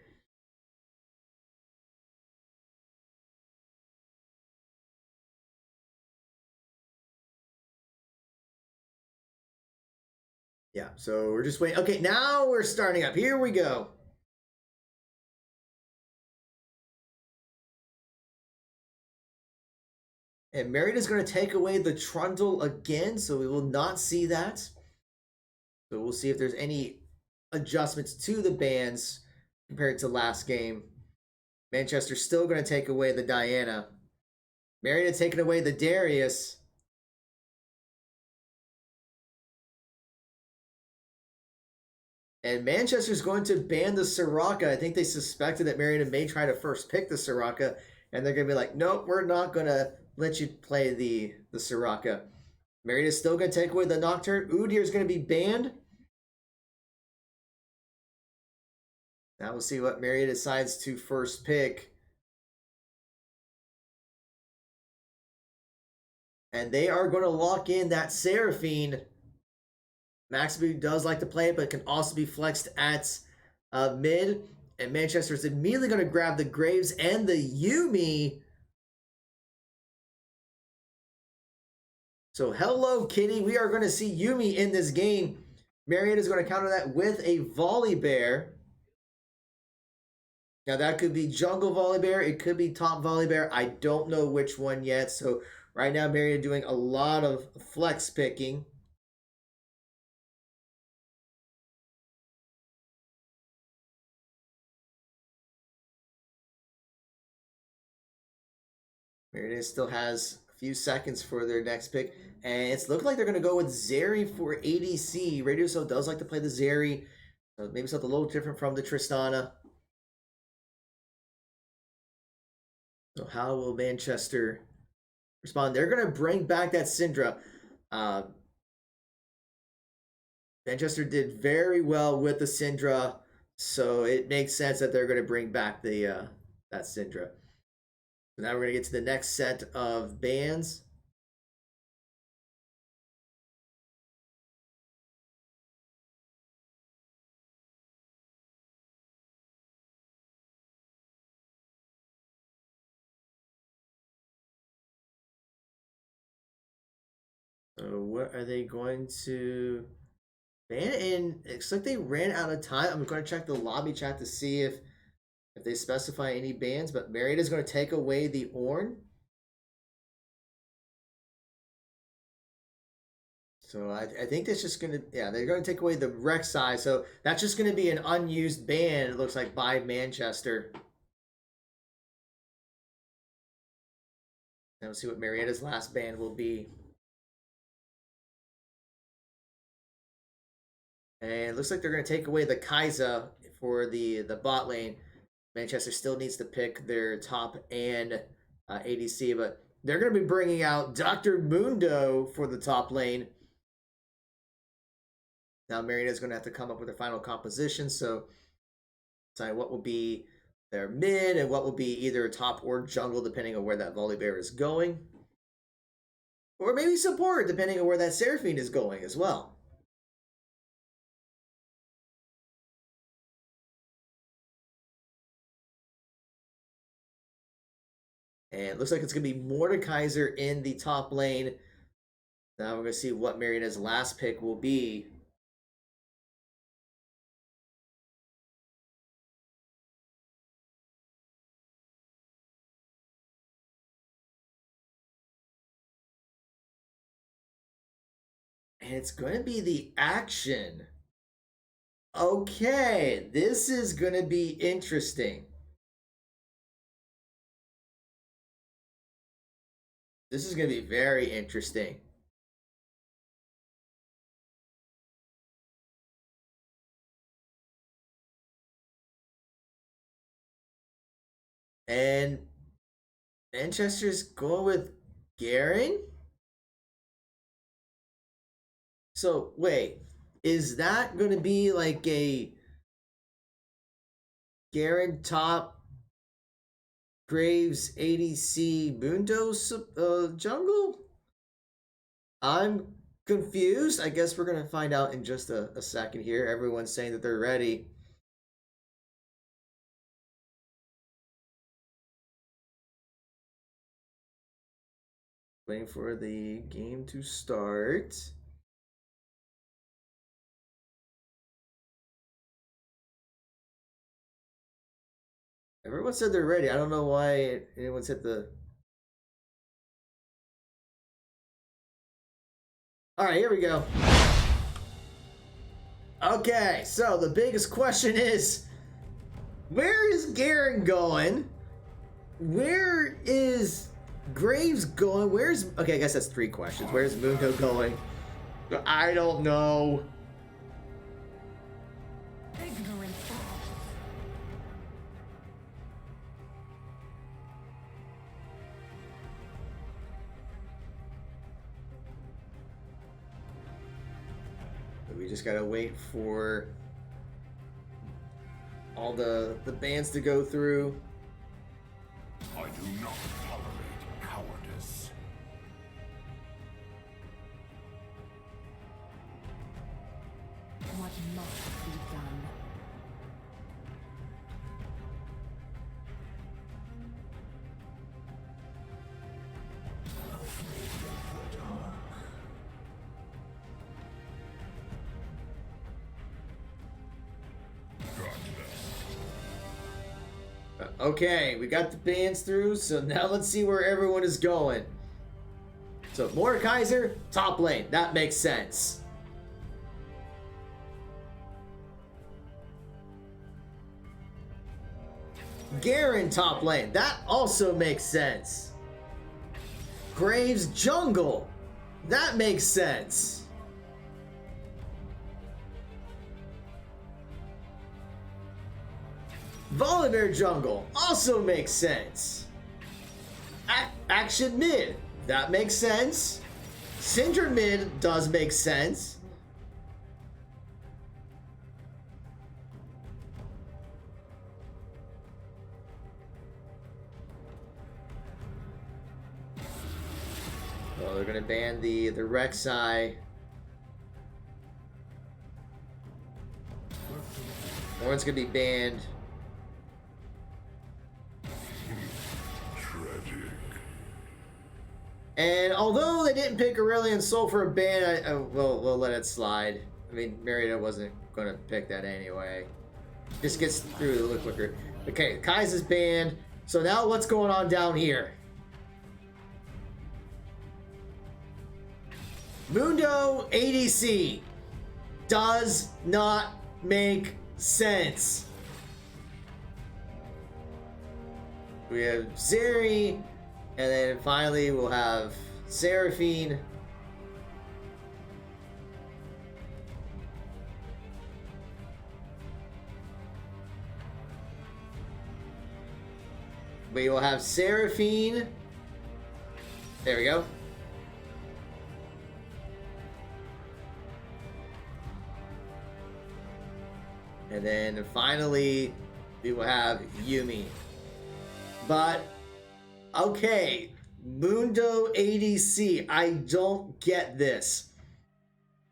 Yeah, so we're just waiting. Okay, now we're starting up. Here we go. And Merida is going to take away the trundle again, so we will not see that. So we'll see if there's any adjustments to the bands compared to last game. Manchester's still going to take away the Diana. Merida taking away the Darius. And Manchester's going to ban the Soraka. I think they suspected that Merida may try to first pick the Soraka, and they're going to be like, nope, we're not going to let you play the Soraka. Merida's still going to take away the Nocturne. Udyr is going to be banned. Now we'll see what Marietta decides to first pick. And they are going to lock in that Seraphine. Maxby does like to play it, but can also be flexed at mid. And Manchester is immediately going to grab the Graves and the Yuumi. So hello, Kitty. We are going to see Yuumi in this game. Marietta is going to counter that with a Volibear. Now that could be jungle Volibear. It could be top Volibear. I don't know which one yet. So right now, Marietta doing a lot of flex picking. Marietta still has a few seconds for their next pick. And it's looking like they're going to go with Zeri for ADC. Radioso does like to play the Zeri. So maybe something a little different from the Tristana. So how will Manchester respond? They're going to bring back that Syndra. Manchester did very well with the Syndra, so it makes sense that they're going to bring back the that Syndra. So now we're going to get to the next set of bands. So what are they going to ban? And it looks like they ran out of time. I'm going to check the lobby chat to see if they specify any bans, but Marietta is going to take away the Ornn. So I think that's just going to, yeah, they're going to take away the Rek'Sai. So that's just going to be an unused ban, it looks like, by Manchester. And we'll see what Marietta's last ban will be. And it looks like they're going to take away the Kai'Sa for the bot lane. Manchester still needs to pick their top and ADC, but they're going to be bringing out Dr. Mundo for the top lane. Now Marietta's going to have to come up with a final composition, so decide what will be their mid and what will be either top or jungle, depending on where that Volibear is going. Or maybe support, depending on where that Seraphine is going as well. And it looks like it's going to be Mordekaiser in the top lane. Now we're going to see what Marietta's last pick will be. And it's going to be the action. Okay, this is going to be interesting. This is going to be very interesting. And Manchester's going with Garen? So, wait. Is that going to be like a Garen top Graves ADC Mundo jungle? I'm confused. I guess we're going to find out in just a second here. Everyone's saying that they're ready. Waiting for the game to start. Everyone said they're ready. I don't know why anyone's hit the... Alright, here we go. Okay, so the biggest question is, where is Garen going? Where is Graves going? Where's... Okay, I guess that's 3 questions. Where's Mundo going? I don't know. Ignorant. We just gotta wait for all the bands to go through. I do not tolerate cowardice. What must be done? Okay, we got the bands through, so now let's see where everyone is going. So Mordekaiser, top lane. That makes sense. Garen, top lane. That also makes sense. Graves, jungle. That makes sense. Volibear jungle also makes sense. Action mid, that makes sense. Syndra mid does make sense. Well, they're gonna ban the Rek'Sai. One's gonna be banned. And although they didn't pick Aurelion Sol for a ban, we'll let it slide. I mean, Marietta wasn't going to pick that anyway. Just gets through a little quicker. Okay, Kai's is banned. So now what's going on down here? Mundo ADC does not make sense. We have Zeri. And then finally, we'll have Seraphine. We will have Seraphine. There we go. And then finally, we will have Yumi. But... okay, Mundo ADC. I don't get this.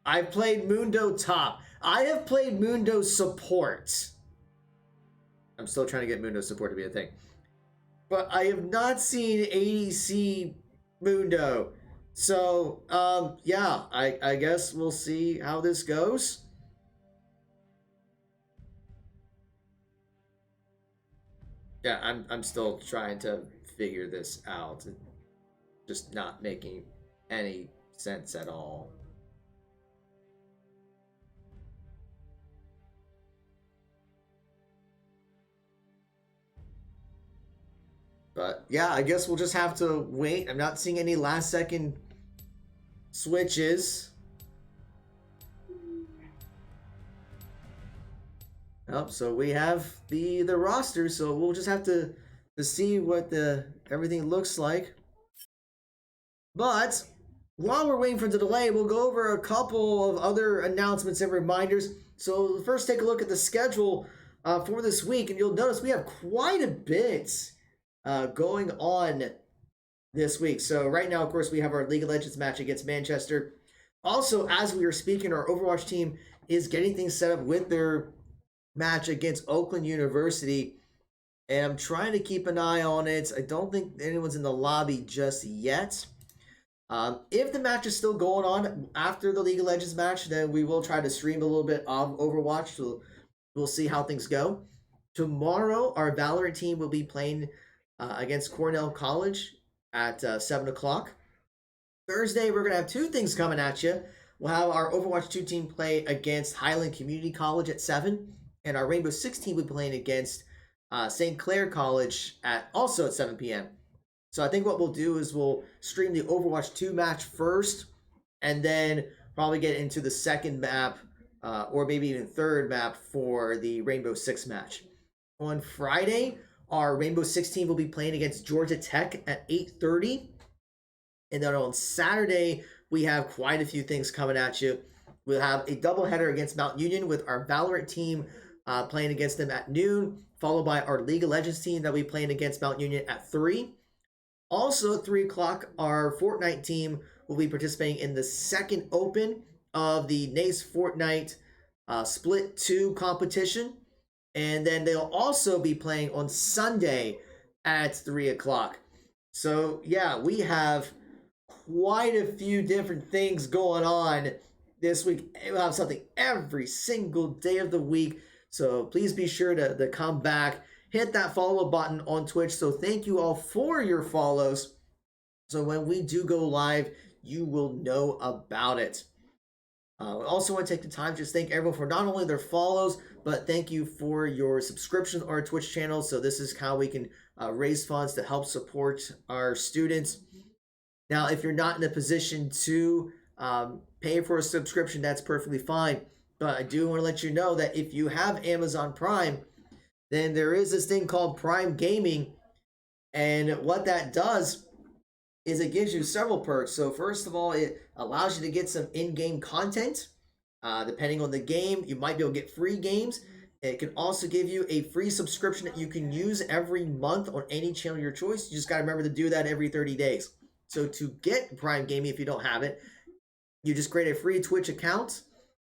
I've played Mundo top. I have played Mundo support. I'm still trying to get Mundo support to be a thing. But I have not seen ADC Mundo. So, yeah, I guess we'll see how this goes. Yeah, I'm still trying to figure this out. It's just not making any sense at all. But yeah, I guess we'll just have to wait. I'm not seeing any last second switches. Oh, so we have the roster, so we'll just have to to see what everything looks like. But while we're waiting for the delay, we'll go over a couple of other announcements and reminders. So first, take a look at the schedule for this week, and you'll notice we have quite a bit going on this week. So right now, of course, we have our League of Legends match against Manchester. Also, as we are speaking, our Overwatch team is getting things set up with their match against Oakland University. And I'm trying to keep an eye on it. I don't think anyone's in the lobby just yet. If the match is still going on after the League of Legends match, then we will try to stream a little bit of Overwatch. So we'll see how things go. Tomorrow, our Valorant team will be playing against Cornell College at 7 o'clock. Thursday, we're going to have two things coming at you. We'll have our Overwatch 2 team play against Highland Community College at 7. And our Rainbow 6 team will be playing against St. Clair College also at 7 p.m. So I think what we'll do is we'll stream the Overwatch 2 match first, and then probably get into the second map, or maybe even third map for the Rainbow 6 match. On Friday, our Rainbow 6 team will be playing against Georgia Tech at 8:30. And then on Saturday, we have quite a few things coming at you. We'll have a doubleheader against Mount Union with our Valorant team playing against them at noon, followed by our League of Legends team that will be playing against Mount Union at 3. Also, at 3 o'clock, our Fortnite team will be participating in the second open of the NACE Fortnite Split 2 competition. And then they'll also be playing on Sunday at 3 o'clock. So, yeah, we have quite a few different things going on this week. We'll have something every single day of the week. So please be sure to come back. Hit that follow button on Twitch. So thank you all for your follows. So when we do go live, you will know about it. I also want to take the time to just thank everyone for not only their follows, but thank you for your subscription to our Twitch channel. So this is how we can raise funds to help support our students. Now, if you're not in a position to pay for a subscription, that's perfectly fine. But I do want to let you know that if you have Amazon Prime, then there is this thing called Prime Gaming. And what that does is it gives you several perks. So first of all, it allows you to get some in-game content. Depending on the game, you might be able to get free games. It can also give you a free subscription that you can use every month on any channel of your choice. You just got to remember to do that every 30 days. So to get Prime Gaming, if you don't have it, you just create a free Twitch account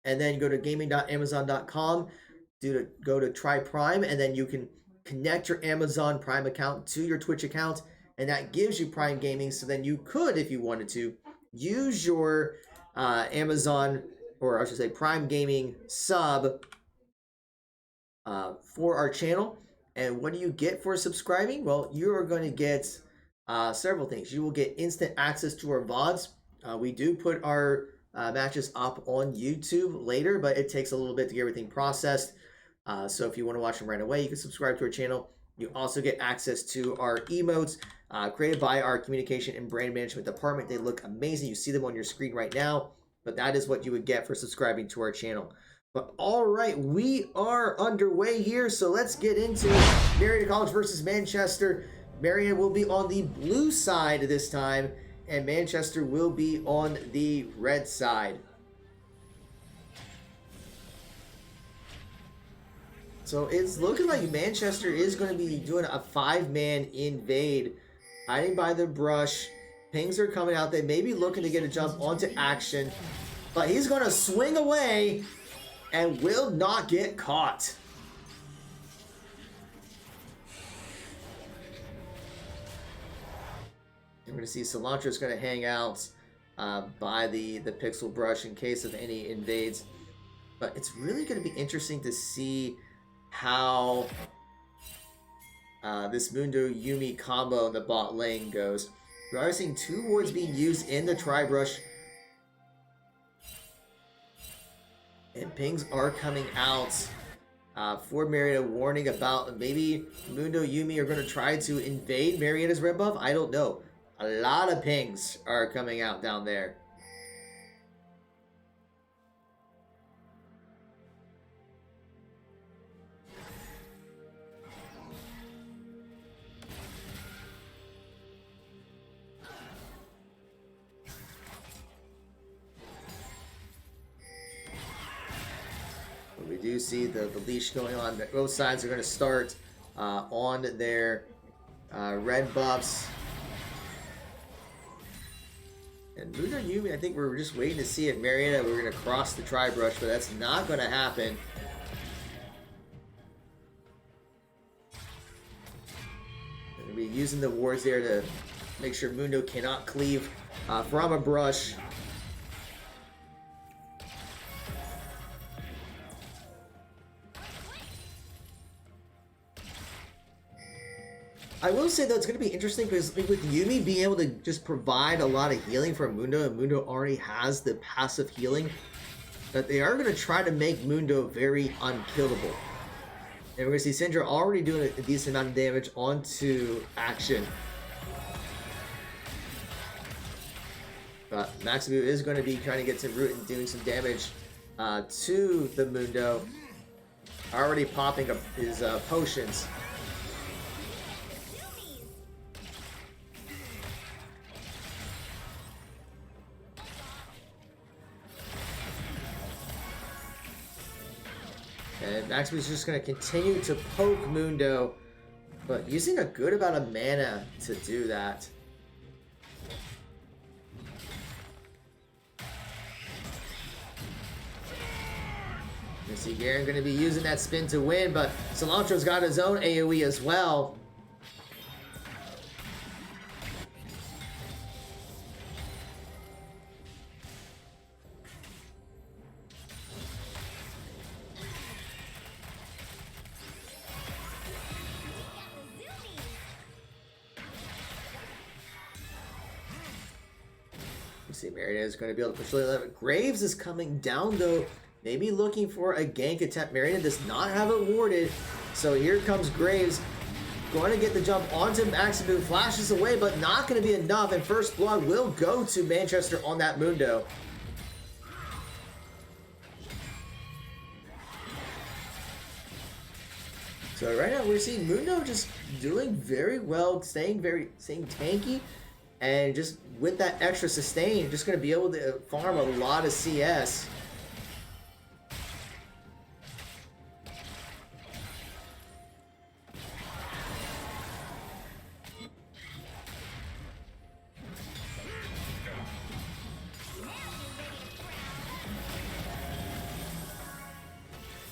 and then go to gaming.amazon.com, go to try Prime, and then you can connect your Amazon Prime account to your Twitch account, and that gives you Prime Gaming. So then you could, if you wanted to, use your Amazon, or I should say Prime Gaming sub for our channel. And what do you get for subscribing? Well, you are going to get several things. You will get instant access to our VODs. We do put our matches up on YouTube later, but it takes a little bit to get everything processed. So if you want to watch them right away, you can subscribe to our channel. You also get access to our emotes created by our communication and brand management department. They look amazing. You see them on your screen right now, but that is what you would get for subscribing to our channel. But all right, we are underway here. So let's get into Marietta College versus Manchester. Marietta will be on the blue side this time, and Manchester will be on the red side. So it's looking like Manchester is going to be doing a 5-man invade, hiding by the brush. Pings are coming out. They may be looking to get a jump onto action, but he's going to swing away and will not get caught. We're going to see Cilantro is going to hang out by the pixel brush in case of any invades. But it's really going to be interesting to see how this Mundo Yumi combo in the bot lane goes. We are seeing 2 wards being used in the tri-brush. And pings are coming out for Marietta, warning about maybe Mundo Yumi are going to try to invade Marietta's red buff. I don't know. A lot of pings are coming out down there. do see the leash going on. Both sides are going to start on their red buffs. And Mundo Yumi, I think we're just waiting to see if Marietta we're going to cross the tri-brush, but that's not going to happen. They're going to be using the wards there to make sure Mundo cannot cleave from a brush. I will say though, it's going to be interesting because with Yumi being able to just provide a lot of healing for Mundo, and Mundo already has the passive healing, that they are going to try to make Mundo very unkillable. And we're going to see Syndra already doing a decent amount of damage onto Action. But Maximu is going to be trying to get some root and doing some damage to the Mundo. Already popping up his potions. And Maximus is just going to continue to poke Mundo, but using a good amount of mana to do that. You see Garen going to be using that spin to win, but Cilantro's got his own AoE as well. See, Marietta is going to be able to push the level. Graves is coming down though, maybe looking for a gank attempt. Marietta does not have it warded, so here comes Graves, going to get the jump onto Maximu, flashes away, but not going to be enough, and first blood will go to Manchester on that Mundo. So right now we're seeing Mundo just doing very well, staying tanky. And just with that extra sustain, just going to be able to farm a lot of CS.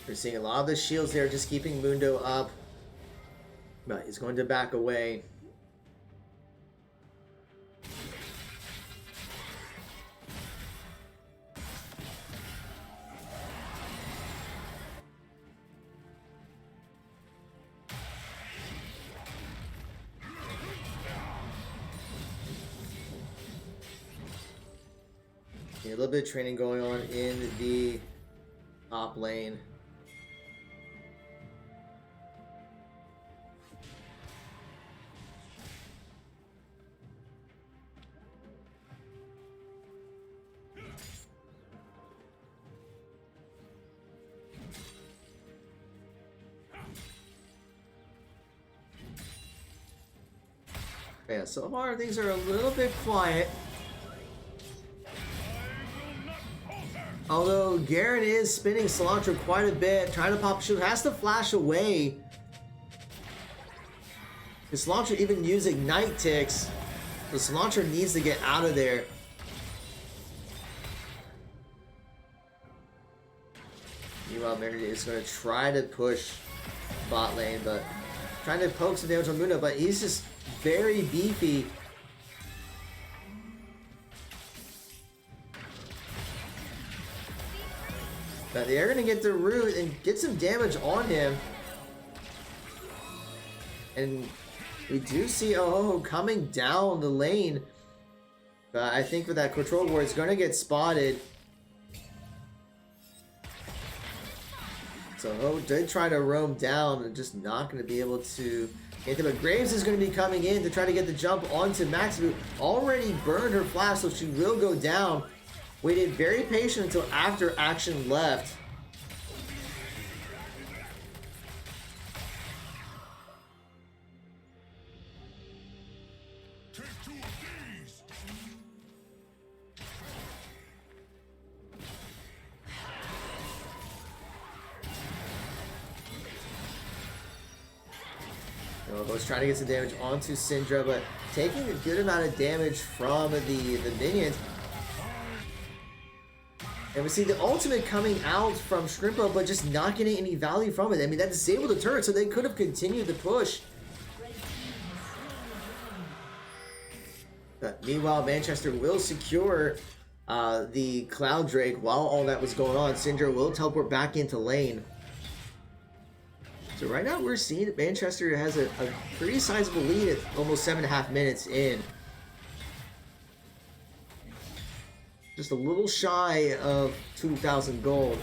We're seeing a lot of the shields there just keeping Mundo up. But he's going to back away. A little bit of training going on in the top lane. Yeah, so far things are a little bit quiet. Although Garen is spinning Cilantro quite a bit, trying to pop a shield, has to flash away. The Cilantro even use Ignite ticks. The Cilantro needs to get out of there. Meanwhile, Marietta is going to try to push bot lane, but trying to poke some damage on Mundo, but he's just very beefy. But they're going to get the root and get some damage on him. And we do see Oh coming down the lane. But I think with that control ward, it's going to get spotted. So Oh did try to roam down and just not going to be able to get them. But Graves is going to be coming in to try to get the jump onto Maximu. Already burned her flash, so she will go down. Waited very patient until after Action left. Take two of these. Was trying to get some damage onto Syndra, but taking a good amount of damage from the minions. And we see the ultimate coming out from Shrimpo, but just not getting any value from it. I mean, that disabled the turret, so they could have continued to push. But meanwhile, Manchester will secure the Cloud Drake while all that was going on. Syndra will teleport back into lane. So right now we're seeing that Manchester has a pretty sizable lead at almost 7.5 minutes in. Just a little shy of 2,000 gold.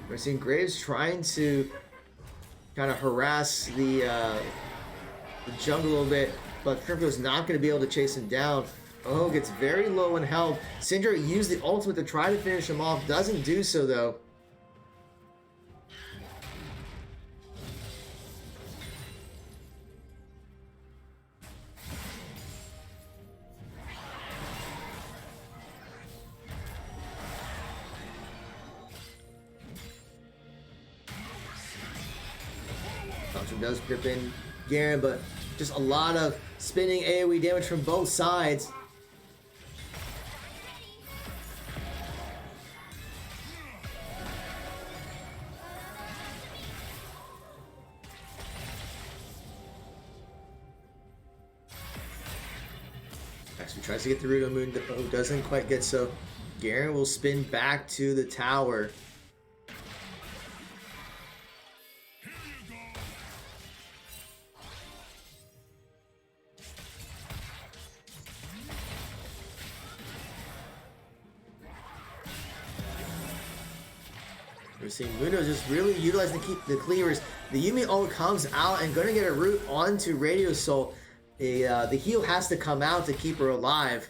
We're seeing Graves trying to kind of harass the jungle a little bit, but Shrimpo's not going to be able to chase him down. Oh, gets very low in health. Syndra used the ultimate to try to finish him off. Doesn't do so, though. Thompson does grip in Garen, but just a lot of spinning AoE damage from both sides. Actually tries to get the root on Moon, oh, doesn't quite get so. Garen will spin back to the tower. We're seeing Mundo just really utilizing the cleavers. The Yuumi ult comes out and going to get a root onto Radio Soul. The heal has to come out to keep her alive.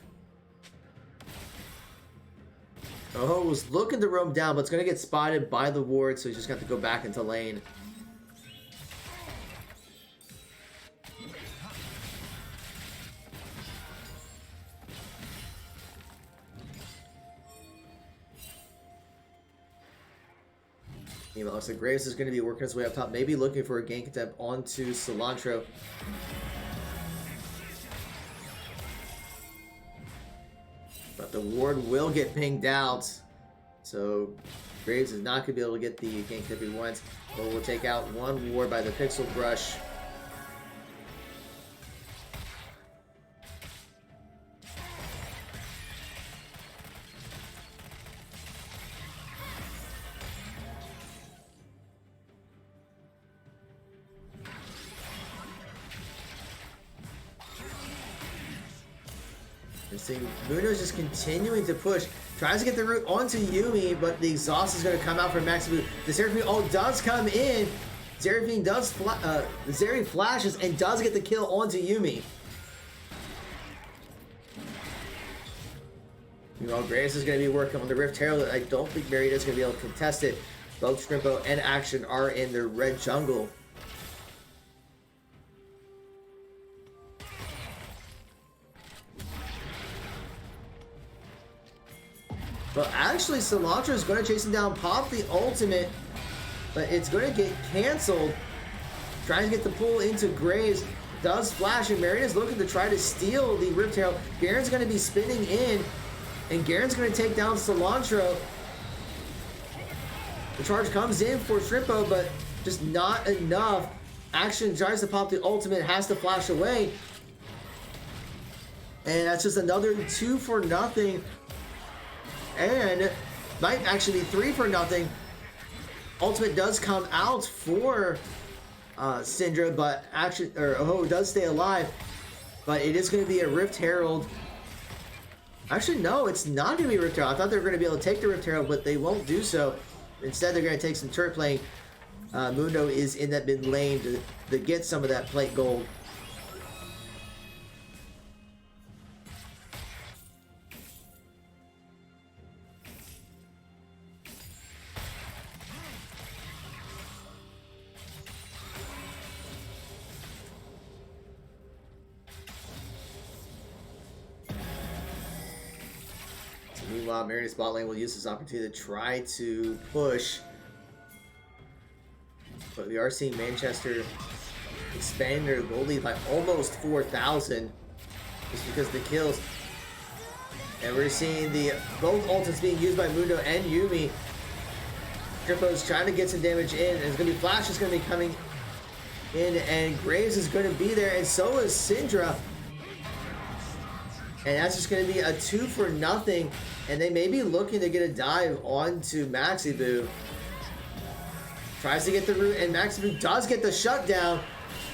Oh, was looking to roam down, but it's going to get spotted by the ward, so he's just got to go back into lane. Meanwhile, looks like Graves is going to be working his way up top, maybe looking for a gank attempt onto Cilantro. But the ward will get pinged out, so Graves is not going to be able to get the gank that he wants. But we'll take out one ward by the Pixel Brush. We're seeing Mundo's just continuing to push. Tries to get the root onto Yuumi, but the exhaust is going to come out from Maxibu. The Seraphine ult does come in. Seraphine does Zeri flashes and does get the kill onto Yuumi. Meanwhile, Graves is going to be working on the Rift Herald. I don't think Marietta's going to be able to contest it. Both Shrimpo and Action are in the red jungle. But actually, Cilantro is going to chase him down, pop the ultimate, but it's going to get canceled. Trying to get the pull into Graves, does flash, and Marietta's looking to try to steal the Rift Herald. Garen's going to be spinning in, and Garen's going to take down Cilantro. The charge comes in for Shrimpo, but just not enough. Action tries to pop the ultimate, has to flash away. And that's just another 2-for-0. And might actually be 3-for-0. Ultimate does come out for Syndra, but does stay alive. But it is going to be a Rift Herald. Actually, no, it's not going to be a Rift Herald. I thought they were going to be able to take the Rift Herald, but they won't do so. Instead, they're going to take some turret playing. Mundo is in that mid lane to get some of that plate gold. Meanwhile, Marionette's bot lane will use this opportunity to try to push. But we are seeing Manchester expand their goal lead by almost 4,000. Just because of the kills. And we're seeing both ultimates being used by Mundo and Yumi. Trippo's trying to get some damage in. And it's going to be Flash is going to be coming in. And Graves is going to be there. And so is Syndra. And that's just going to be a 2-for-0. And they may be looking to get a dive onto Maxibu. Tries to get the root. And Maxibu does get the shutdown.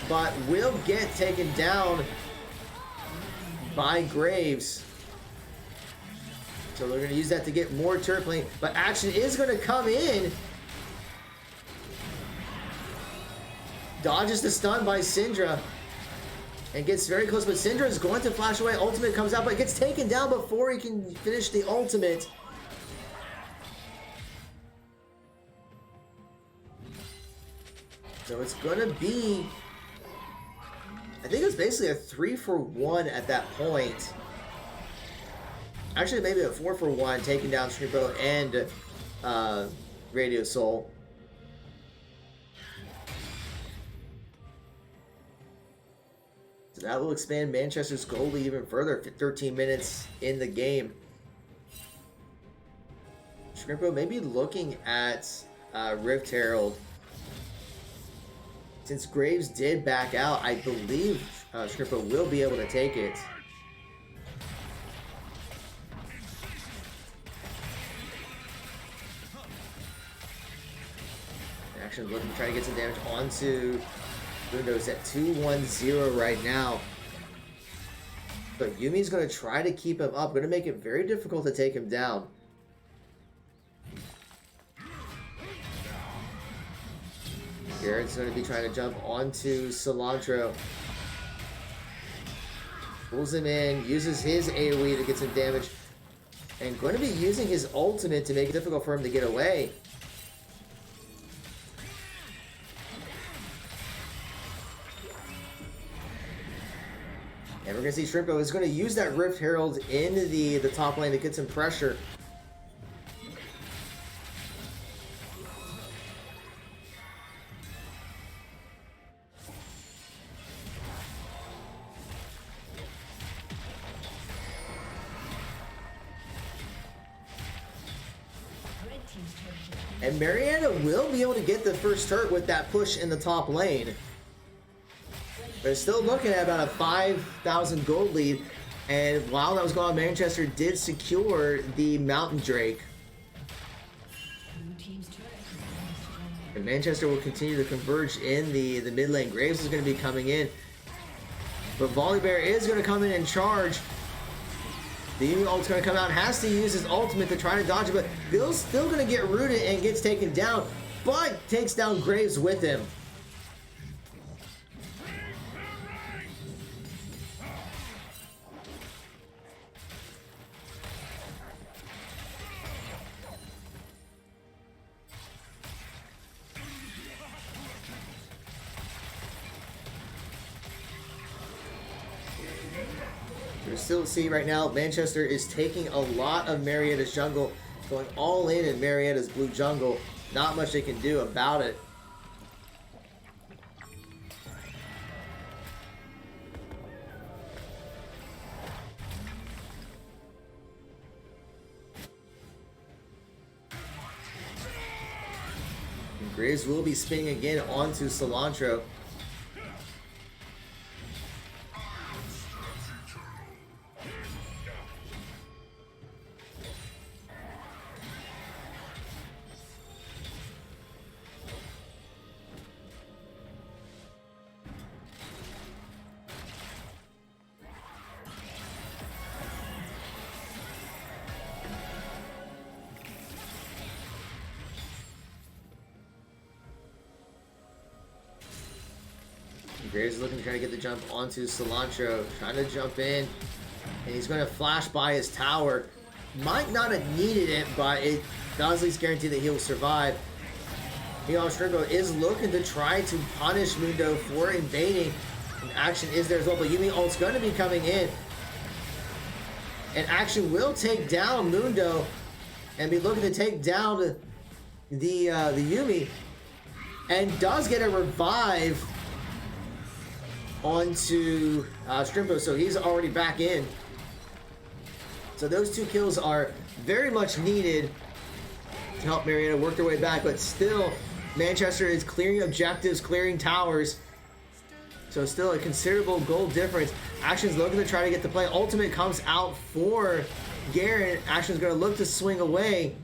But will get taken down by Graves. So they're going to use that to get more turret lane. But action is going to come in. Dodges the stun by Syndra. And gets very close. But Syndra is going to flash away. Ultimate comes out. But gets taken down before he can finish the ultimate. So it's going to be... I think it was basically a 3-for-1 at that point. Actually, maybe a 4-for-1, taking down Strippo and Radio Soul. So that will expand Manchester's goal lead even further. 13 minutes in the game. Strippo may be looking at Rift Herald. Since Graves did back out, I believe Strippo will be able to take it. Action looking to try to get some damage onto Mundo's at 2-1-0 right now. But Yumi's going to try to keep him up. Going to make it very difficult to take him down. Garrett's going to be trying to jump onto Cilantro. Pulls him in, uses his AoE to get some damage. And going to be using his ultimate to make it difficult for him to get away. And we're going to see Shrimpo is going to use that Rift Herald in the top lane to get some pressure. And Marietta will be able to get the first turret with that push in the top lane. But it's still looking at about a 5,000 gold lead. And while that was going on, Manchester did secure the Mountain Drake. And Manchester will continue to converge in the mid lane. Graves is going to be coming in. But Volibear is going to come in and charge. The Yumi ult's going to come out and has to use his ultimate to try to dodge it, but Bill's still going to get rooted and gets taken down, but takes down Graves with him. We still see right now Manchester is taking a lot of Marietta's jungle, going all in Marietta's blue jungle. Not much they can do about it. And Graves will be spinning again onto Cilantro. Graves is looking to try to get the jump onto Cilantro, trying to jump in, and he's going to flash by his tower. Might not have needed it, but it does at least guarantee that he'll survive. Meanwhile, Striggo is looking to try to punish Mundo for invading, and action is there as well, but Yumi ult's going to be coming in. And Action will take down Mundo and be looking to take down the Yumi, and does get a revive onto Strimpo, so he's already back in. So those 2 kills are very much needed to help Marietta work their way back, but still Manchester is clearing objectives, clearing towers. So still a considerable goal difference. Action's looking to try to get the play. Ultimate comes out for Garen. Action's going to look to swing away.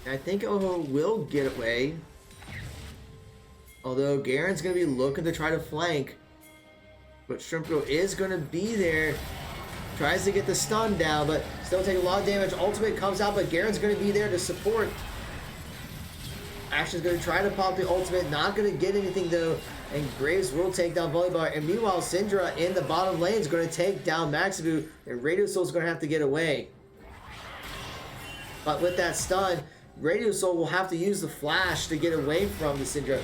And I think Oho will get away. Although Garen's going to be looking to try to flank. But Shrimpko is going to be there. Tries to get the stun down, but still taking a lot of damage. Ultimate comes out, but Garen's going to be there to support. Action's going to try to pop the ultimate. Not going to get anything though. And Graves will take down Volleyball. And meanwhile, Syndra in the bottom lane is going to take down Maxibu. And Radio Soul's going to have to get away. But with that stun, Radio Soul will have to use the flash to get away from the Syndra.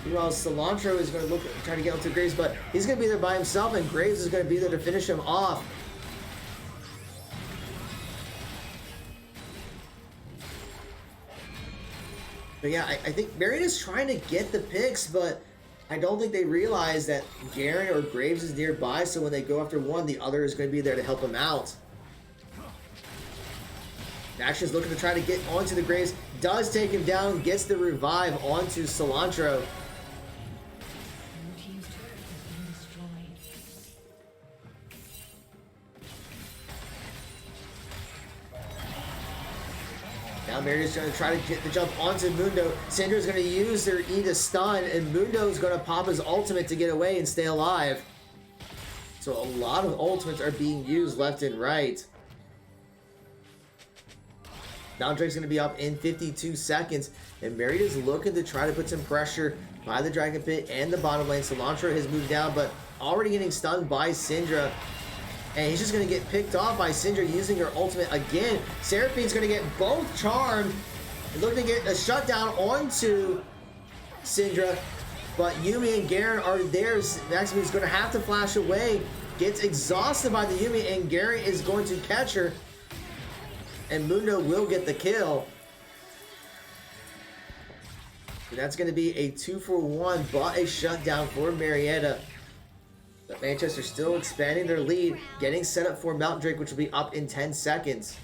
Meanwhile, Cilantro is going to try to get onto Graves, but he's going to be there by himself, and Graves is going to be there to finish him off. But yeah, I think Marietta's trying to get the picks, but I don't think they realize that Garen or Graves is nearby, so when they go after one, the other is going to be there to help him out. Action's looking to try to get onto the Graves, does take him down, gets the revive onto Cilantro. Now Marietta's going to try to get the jump onto Mundo. Syndra's going to use their E to stun, and Mundo's going to pop his ultimate to get away and stay alive. So a lot of ultimates are being used left and right. Now Drake's going to be up in 52 seconds, and Marietta's looking to try to put some pressure by the Dragon Pit and the bottom lane. Cilantro has moved down, but already getting stunned by Syndra. And he's just going to get picked off by Syndra using her ultimate again. Seraphine's going to get both charmed. Looking to get a shutdown onto Syndra. But Yumi and Garen are there. Maximus going to have to flash away. Gets exhausted by the Yumi, and Garen is going to catch her. And Mundo will get the kill. And that's going to be a 2-for-1, but a shutdown for Marietta. But Manchester still expanding their lead, getting set up for Mountain Drake, which will be up in 10 seconds.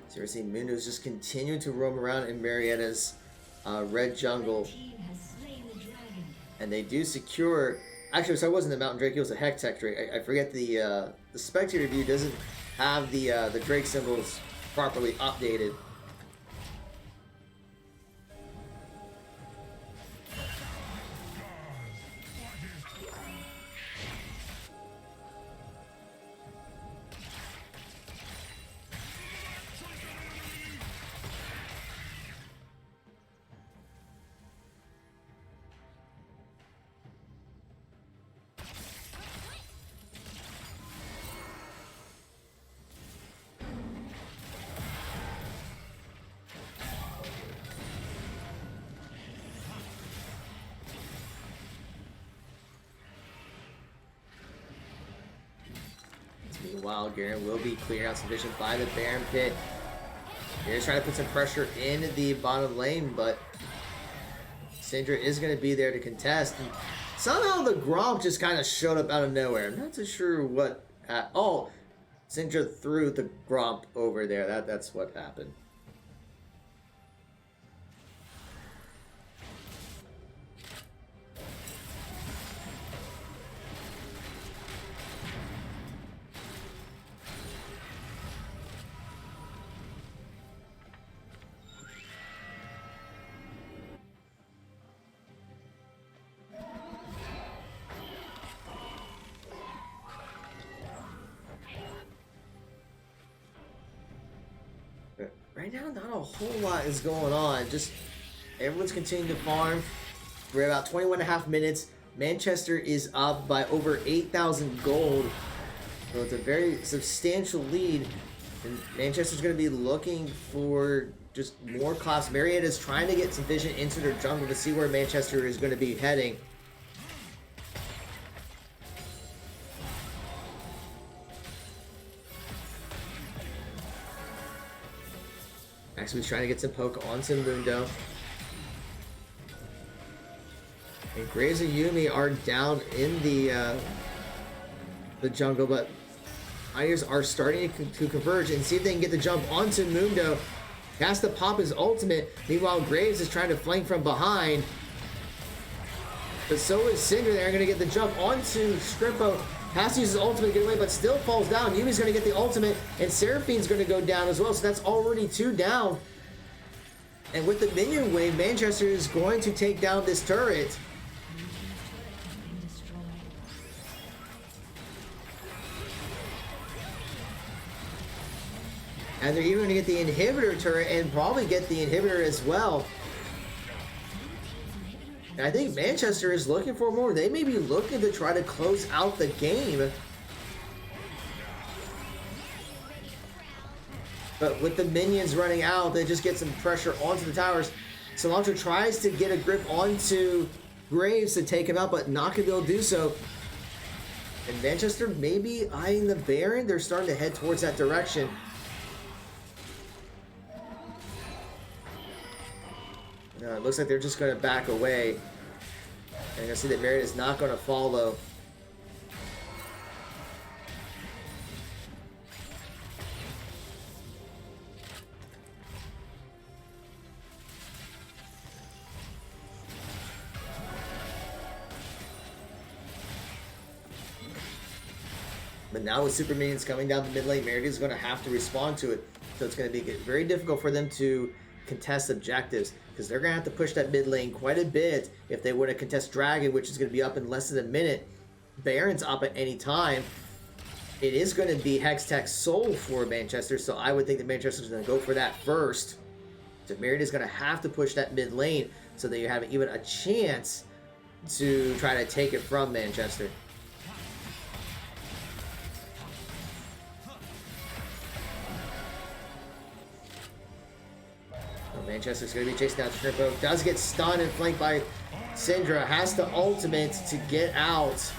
So we're seeing Mundo's just continue to roam around in Marietta's red jungle. And they do secure... Actually, so it wasn't the Mountain Drake, it was a Hextech Drake. I forget the spectator view doesn't have the Drake symbols properly updated. Meanwhile, Garen will be cleared out some vision by the Baron Pit. Garen's trying to put some pressure in the bottom lane, but Syndra is going to be there to contest. And somehow the Gromp just kind of showed up out of nowhere. I'm not too sure what... oh, Syndra threw the Gromp over there. That's what happened. Right now, not a whole lot is going on. Just everyone's continuing to farm. We're about 21.5 minutes. Manchester is up by over 8,000 gold. So it's a very substantial lead. And Manchester's going to be looking for just more class. Marietta is trying to get some vision into their jungle to see where Manchester is going to be heading. Actually, he's trying to get some poke onto Mundo. And Graves and Yumi are down in the jungle, but Pioneers are starting to converge and see if they can get the jump onto Mundo. He has to pop his ultimate. Meanwhile, Graves is trying to flank from behind. But so is Cinder. They're going to get the jump onto Scrimpo. Has to use his ultimate to get away, but still falls down. Yumi's going to get the ultimate, and Seraphine's going to go down as well. So that's already 2 down. And with the minion wave, Manchester is going to take down this turret. And they're even going to get the inhibitor turret and probably get the inhibitor as well. And I think Manchester is looking for more. They may be looking to try to close out the game. But with the minions running out, they just get some pressure onto the towers. Cilantro tries to get a grip onto Graves to take him out, but not going to be able to do so. And Manchester maybe eyeing the Baron. They're starting to head towards that direction. It looks like they're just going to back away. And you're going to see that Marietta is not going to follow. But now with Super Minions coming down the mid lane, Marietta is going to have to respond to it. So it's going to be very difficult for them to contest objectives, because they're going to have to push that mid lane quite a bit if they want to contest Dragon, which is going to be up in less than a minute. Baron's up at any time. It is going to be Hextech Soul for Manchester, so I would think that Manchester's going to go for that first. So Marietta is going to have to push that mid lane so that you have even a chance to try to take it from Manchester. Manchester's going to be chasing down Scrimpo. Does get stunned and flanked by Syndra. Has the ultimate to get out.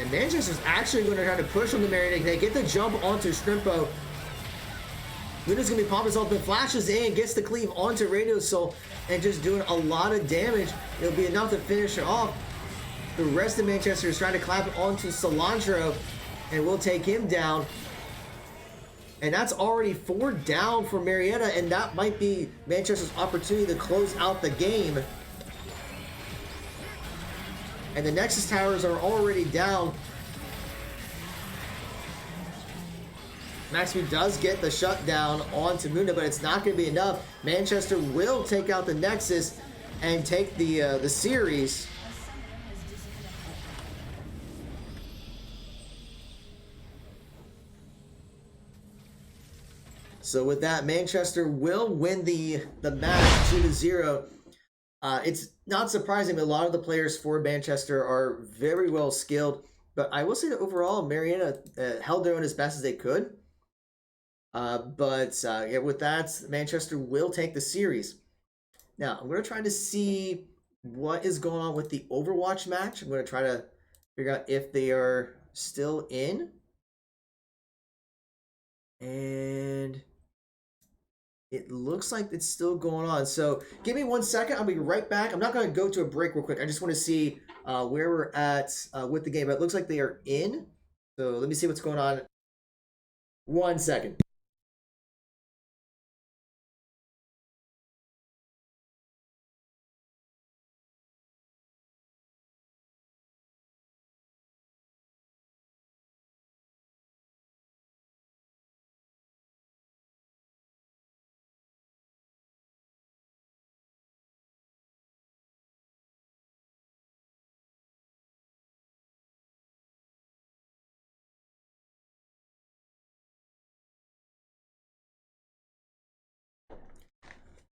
And Manchester's actually going to try to push on the Marietta. They get the jump onto Scrimpo. Luna's going to be popping his ultimate, flashes in, gets the cleave onto Radio Soul, and just doing a lot of damage. It'll be enough to finish it off. The rest of Manchester is trying to clap it onto Cilantro, and we'll take him down. And that's already 4 down for Marietta, and that might be Manchester's opportunity to close out the game. And the Nexus Towers are already down. Maxby does get the shutdown onto Mundo, but it's not going to be enough. Manchester will take out the Nexus and take the series. So with that, Manchester will win the match 2-0. It's not surprising, but a lot of the players for Manchester are very well skilled. But I will say that overall, Marietta held their own as best as they could. Yeah, with that, Manchester will take the series. Now, I'm going to try to see what is going on with the Overwatch match. I'm going to try to figure out if they are still in. And it looks like it's still going on. So give me 1 second. I'll be right back. I'm not going to go to a break real quick. I just want to see where we're at with the game. But it looks like they are in. So let me see what's going on. 1 second.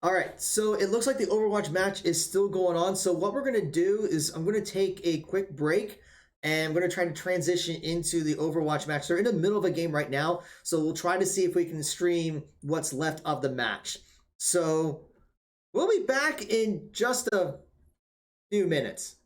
All right, so it looks like the Overwatch match is still going on. So what we're gonna do is I'm gonna take a quick break and we're gonna try to transition into the Overwatch match. They're in the middle of a game right now, so we'll try to see if we can stream what's left of the match. So we'll be back in just a few minutes.